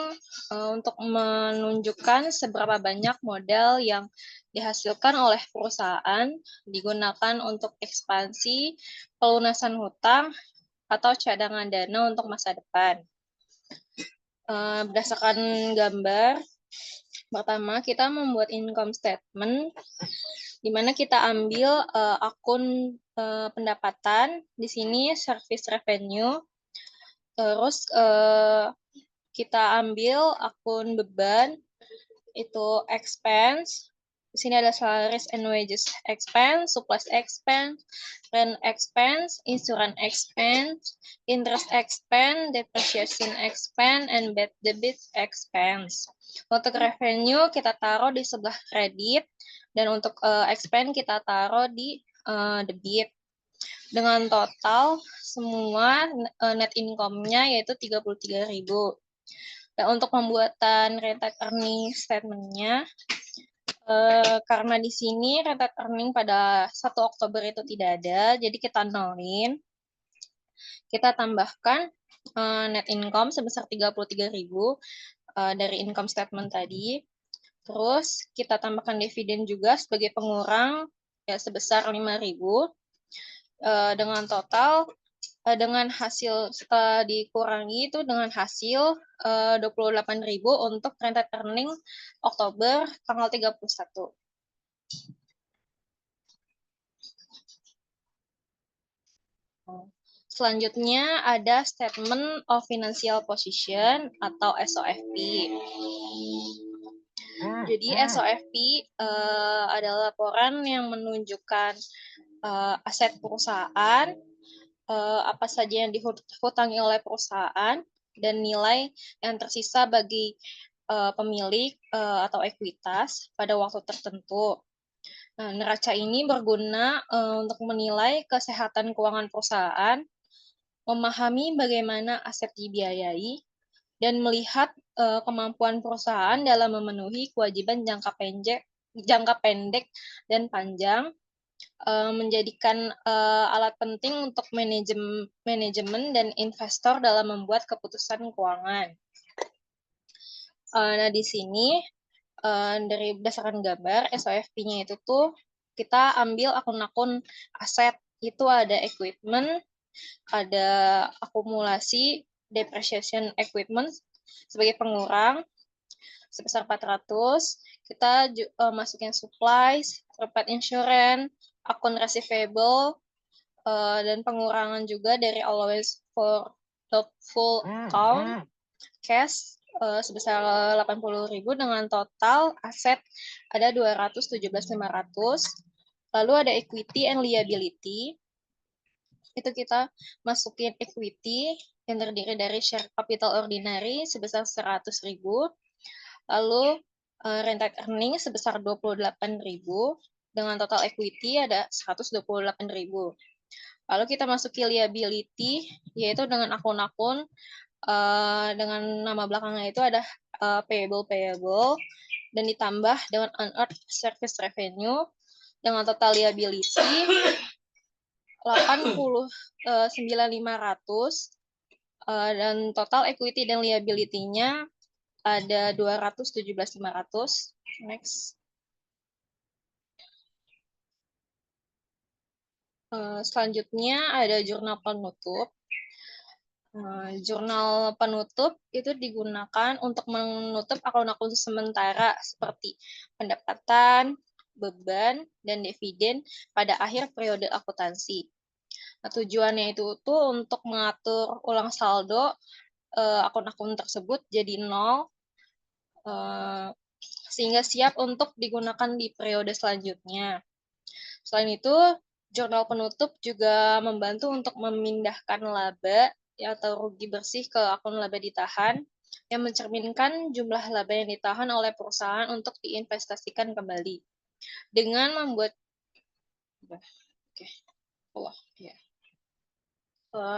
Speaker 4: untuk menunjukkan seberapa banyak modal yang dihasilkan oleh perusahaan digunakan untuk ekspansi, pelunasan hutang, atau cadangan dana untuk masa depan. Berdasarkan gambar, pertama, kita membuat income statement, di mana kita ambil akun pendapatan, di sini service revenue, terus kita ambil akun beban, itu expense, di sini ada salaries and wages expense, supplies expense, rent expense, insurance expense, interest expense, depreciation expense, and bad debt expense. Untuk revenue kita taruh di sebelah kredit, dan untuk expense kita taruh di debit. Dengan total semua net income-nya yaitu 33.000. Dan untuk pembuatan reinstated earning statement-nya, karena di sini reinstated earning pada 1 Oktober itu tidak ada, jadi kita nolin. Kita tambahkan net income sebesar 33.000 dari income statement tadi. Terus kita tambahkan dividen juga sebagai pengurang ya sebesar 5.000. Dengan total dengan hasil setelah dikurangi itu dengan hasil 28.000 untuk reinstated earning Oktober tanggal 31. Selanjutnya ada Statement of Financial Position atau SOFP. Jadi SOFP adalah laporan yang menunjukkan aset perusahaan, apa saja yang dihutangi oleh perusahaan, dan nilai yang tersisa bagi pemilik atau ekuitas pada waktu tertentu. Nah, neraca ini berguna untuk menilai kesehatan keuangan perusahaan, memahami bagaimana aset dibiayai, dan melihat kemampuan perusahaan dalam memenuhi kewajiban jangka pendek dan panjang, menjadikan alat penting untuk manajemen dan investor dalam membuat keputusan keuangan. Nah, di sini dari berdasarkan gambar SOFP-nya itu tuh kita ambil akun-akun aset, itu ada equipment, ada akumulasi depreciation equipment sebagai pengurang sebesar 400, kita masukin supplies, third insurance, akun receivable, dan pengurangan juga dari allowance for doubtful account, cash sebesar 80.000 dengan total aset ada 217.500. Lalu ada equity and liability. Itu kita masukin equity yang terdiri dari share capital ordinary sebesar 100.000. Lalu reinstated earning sebesar 28.000 dengan total equity ada 128.000. Lalu kita masuki liability, yaitu dengan akun-akun dengan nama belakangnya itu ada payable, dan ditambah dengan unearned service revenue dengan total liability 89.500, dan total equity dan liability-nya ada 217.500. Next. Selanjutnya ada jurnal penutup. Jurnal penutup itu digunakan untuk menutup akun-akun sementara seperti pendapatan, beban, dan dividen pada akhir periode akuntansi. Nah, tujuannya itu tuh untuk mengatur ulang saldo akun-akun tersebut jadi nol, sehingga siap untuk digunakan di periode selanjutnya. Selain itu, jurnal penutup juga membantu untuk memindahkan laba atau rugi bersih ke akun laba ditahan yang mencerminkan jumlah laba yang ditahan oleh perusahaan untuk diinvestasikan kembali. Dengan membuat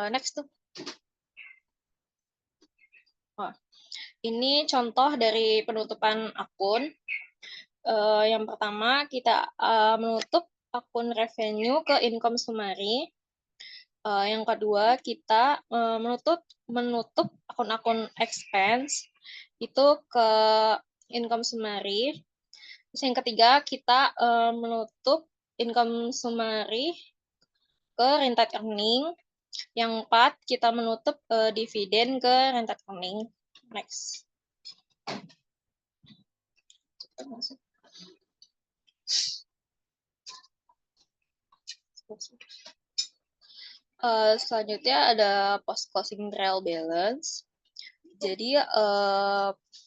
Speaker 4: next tuh. Ini contoh dari penutupan akun. Yang pertama, kita menutup akun revenue ke income summary. Yang kedua, kita menutup akun-akun expense itu ke income summary. Terus yang ketiga, kita menutup income summary ke rented earning. Yang keempat, kita menutup dividen ke rented earning. Next. Selanjutnya ada post closing trial balance. Jadi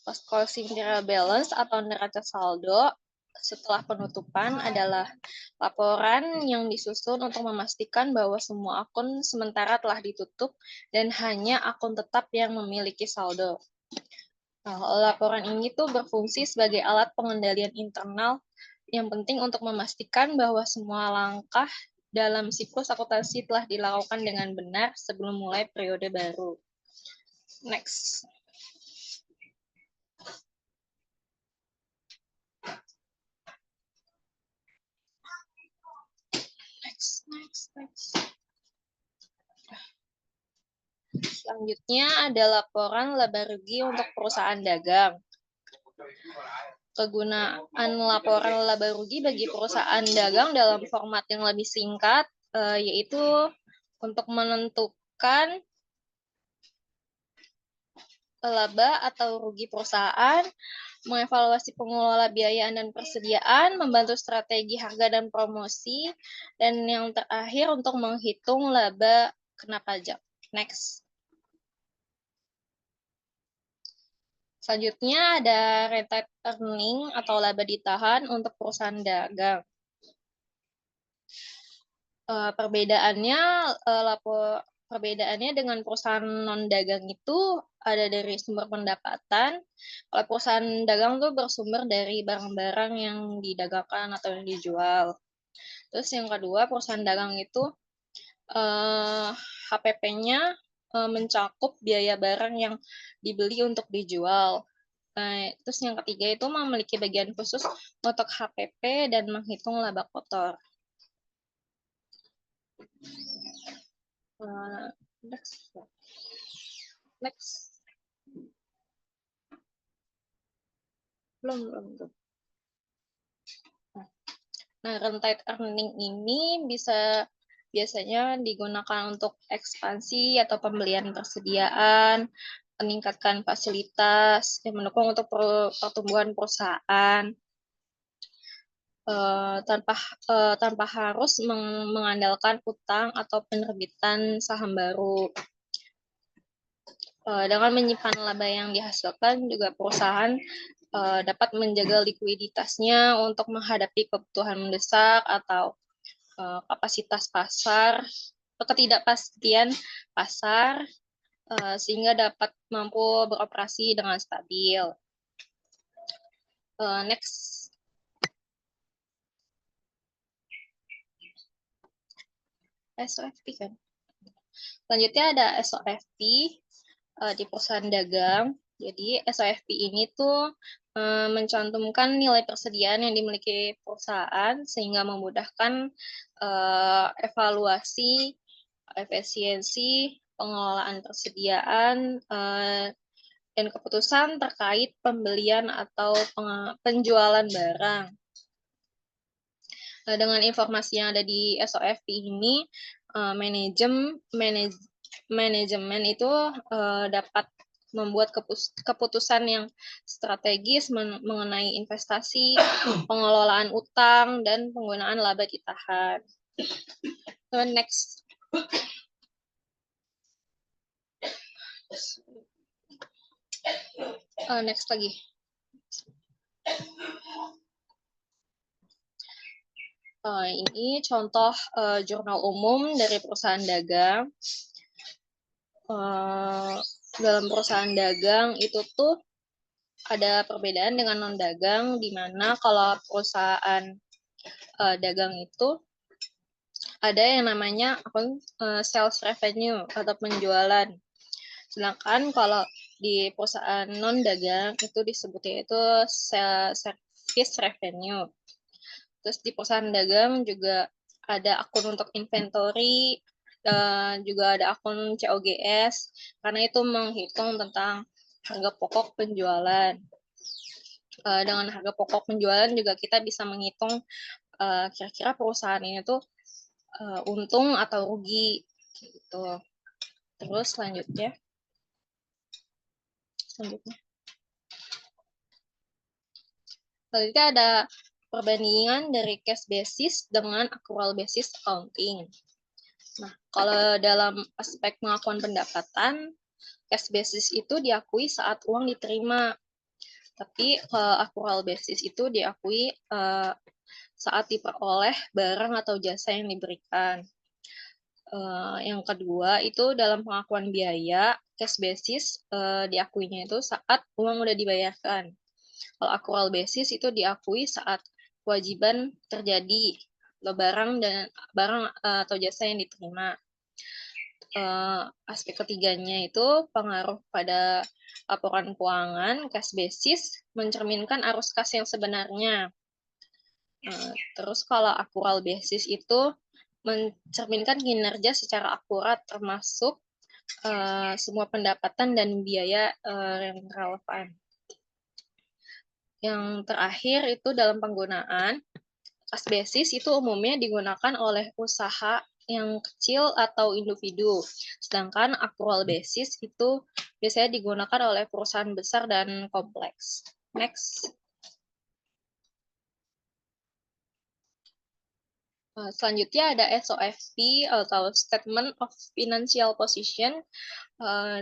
Speaker 4: post closing trial balance atau neraca saldo setelah penutupan adalah laporan yang disusun untuk memastikan bahwa semua akun sementara telah ditutup dan hanya akun tetap yang memiliki saldo. Nah, laporan ini tuh berfungsi sebagai alat pengendalian internal yang penting untuk memastikan bahwa semua langkah dalam siklus akuntansi telah dilakukan dengan benar sebelum mulai periode baru. Next. Next. Selanjutnya ada laporan laba rugi untuk perusahaan dagang. Kegunaan laporan laba rugi bagi perusahaan dagang dalam format yang lebih singkat, yaitu untuk menentukan laba atau rugi perusahaan, mengevaluasi pengelola biayaan dan persediaan, membantu strategi harga dan promosi, dan yang terakhir untuk menghitung laba kena pajak. Next. Selanjutnya ada rented earning atau laba ditahan untuk perusahaan dagang. Perbedaannya dengan perusahaan non-dagang itu ada dari sumber pendapatan. Kalau perusahaan dagang tuh bersumber dari barang-barang yang didagangkan atau yang dijual. Terus yang kedua, perusahaan dagang itu HPP-nya mencakup biaya barang yang dibeli untuk dijual. Terus yang ketiga itu memiliki bagian khusus untuk HPP dan menghitung laba kotor. Next. Belum. Nah, rented earning ini biasanya digunakan untuk ekspansi atau pembelian persediaan, meningkatkan fasilitas, yang mendukung untuk pertumbuhan perusahaan, tanpa harus mengandalkan utang atau penerbitan saham baru. Dengan menyimpan laba yang dihasilkan, juga perusahaan dapat menjaga likuiditasnya untuk menghadapi kebutuhan mendesak atau kapasitas pasar, ketidakpastian pasar, sehingga dapat mampu beroperasi dengan stabil. Next. SOFP kan. Selanjutnya ada SOFP. di perusahaan dagang. Jadi SOFP ini tuh mencantumkan nilai persediaan yang dimiliki perusahaan sehingga memudahkan evaluasi, efisiensi, pengelolaan persediaan, dan keputusan terkait pembelian atau penjualan barang. Dengan informasi yang ada di SOFP ini, manajemen itu dapat membuat keputusan yang strategis mengenai investasi, pengelolaan utang, dan penggunaan laba ditahan. Next. Next lagi. Ini contoh jurnal umum dari perusahaan dagang. Dalam perusahaan dagang itu tuh ada perbedaan dengan non-dagang, di mana kalau perusahaan dagang itu ada yang namanya sales revenue atau penjualan. Sedangkan kalau di perusahaan non-dagang itu disebutnya itu service revenue. Terus di perusahaan dagang juga ada akun untuk inventory, juga ada akun COGS, karena itu menghitung tentang harga pokok penjualan. Dengan harga pokok penjualan juga kita bisa menghitung kira-kira perusahaan ini tuh untung atau rugi gitu. Terus selanjutnya ada perbandingan dari cash basis dengan accrual basis accounting. Nah, kalau dalam aspek pengakuan pendapatan, cash basis itu diakui saat uang diterima. Tapi accrual basis itu diakui saat diperoleh barang atau jasa yang diberikan. Yang kedua itu dalam pengakuan biaya, cash basis diakuinya itu saat uang udah dibayarkan. Kalau accrual basis itu diakui saat kewajiban terjadi, barang atau jasa yang diterima. Aspek ketiganya itu pengaruh pada laporan keuangan, cash basis mencerminkan arus kas yang sebenarnya. Terus kalau accrual basis itu mencerminkan kinerja secara akurat termasuk semua pendapatan dan biaya yang relevan. Yang terakhir itu dalam penggunaan, cash basis itu umumnya digunakan oleh usaha yang kecil atau individu, sedangkan accrual basis itu biasanya digunakan oleh perusahaan besar dan kompleks. Next. Selanjutnya ada SOFP atau Statement of Financial Position.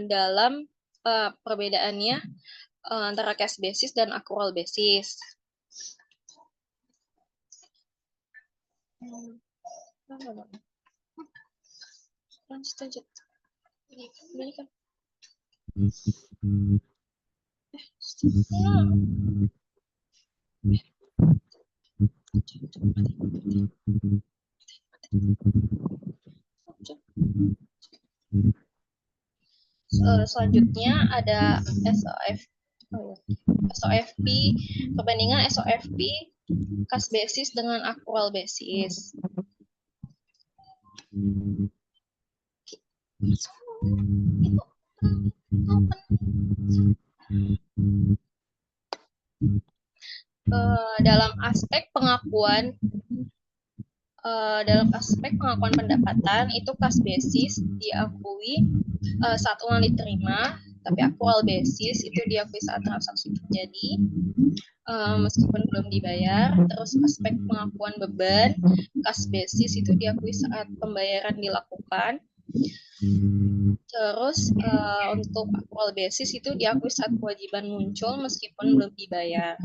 Speaker 4: Dalam perbedaannya antara cash basis dan accrual basis. Lanjut. Ini kan. Selanjutnya ada SOFP, perbandingan SOFP cash basis dengan accrual basis. Dalam aspek pengakuan pendapatan itu cash basis diakui saat uang diterima, tapi accrual basis itu diakui saat transaksi terjadi meskipun belum dibayar. Terus aspek pengakuan beban, cash basis itu diakui saat pembayaran dilakukan. Terus untuk accrual basis itu diakui saat kewajiban muncul meskipun belum dibayar.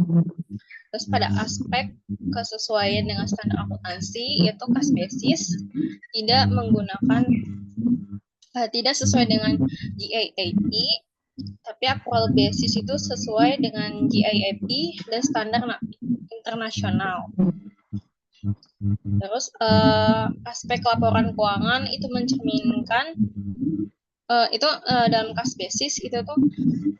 Speaker 4: Terus pada aspek kesesuaian dengan standar akuntansi, yaitu cash basis tidak sesuai dengan GAAP, tapi accrual basis itu sesuai dengan GAAP dan standar internasional. Terus aspek laporan keuangan itu mencerminkan Itu dalam kas basis itu tuh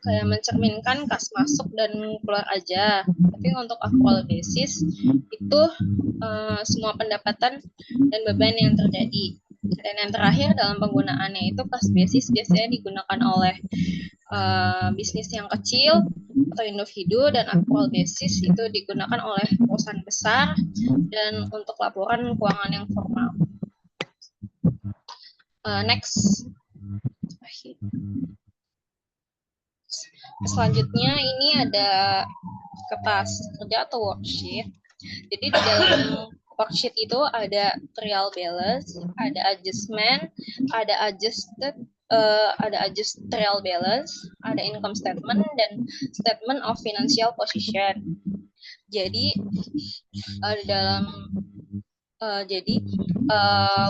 Speaker 4: kayak mencerminkan kas masuk dan keluar aja. Tapi untuk aktual basis itu semua pendapatan dan beban yang terjadi. Dan yang terakhir dalam penggunaannya itu kas basis biasanya digunakan oleh bisnis yang kecil atau individu, dan aktual basis itu digunakan oleh perusahaan besar dan untuk laporan keuangan yang formal. Next. Selanjutnya ini ada kertas kerja atau worksheet. Jadi di dalam worksheet itu ada trial balance, ada adjustment, ada adjust trial balance, ada income statement, dan statement of financial position. Jadi dalam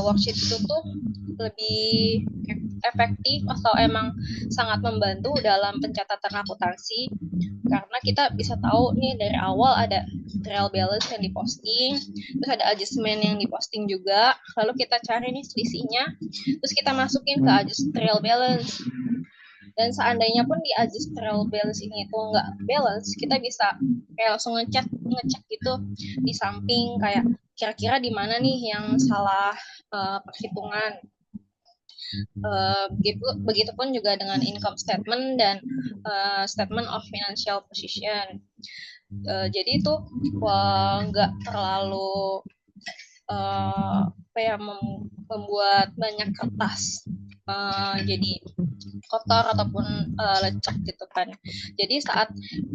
Speaker 4: worksheet itu tuh lebih efektif atau emang sangat membantu dalam pencatatan akuntansi, karena kita bisa tahu nih dari awal ada trial balance yang diposting, terus ada adjustment yang diposting juga, lalu kita cari nih selisihnya, terus kita masukin ke adjust trial balance. Dan seandainya pun di adjust trial balance ini itu nggak balance, kita bisa kayak langsung ngecek gitu di samping, kayak kira-kira di mana nih yang salah perhitungan. Begitupun juga dengan income statement dan statement of financial position. Jadi itu nggak terlalu membuat banyak kertas jadi kotor ataupun lecek gitu kan. Jadi saat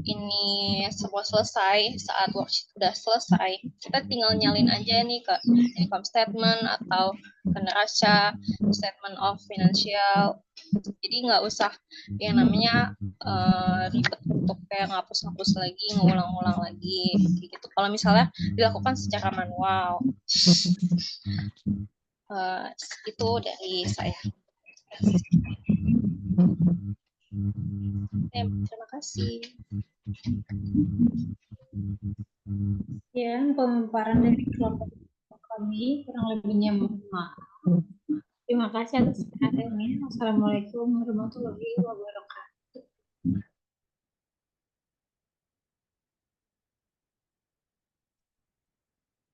Speaker 4: ini semua selesai, saat worksheet udah selesai, kita tinggal nyalin aja nih ke income statement atau ke neraca, statement of financial. Jadi nggak usah yang namanya ribet untuk kayak ngapus-ngapus lagi, ngulang-ngulang lagi gitu. Kalau misalnya dilakukan secara manual. Itu dari saya. Terima kasih.
Speaker 1: Ya, pemaparan dari kelompok kami kurang lebihnya mohon maaf. Terima kasih atas perhatiannya. Wassalamualaikum warahmatullahi wabarakatuh.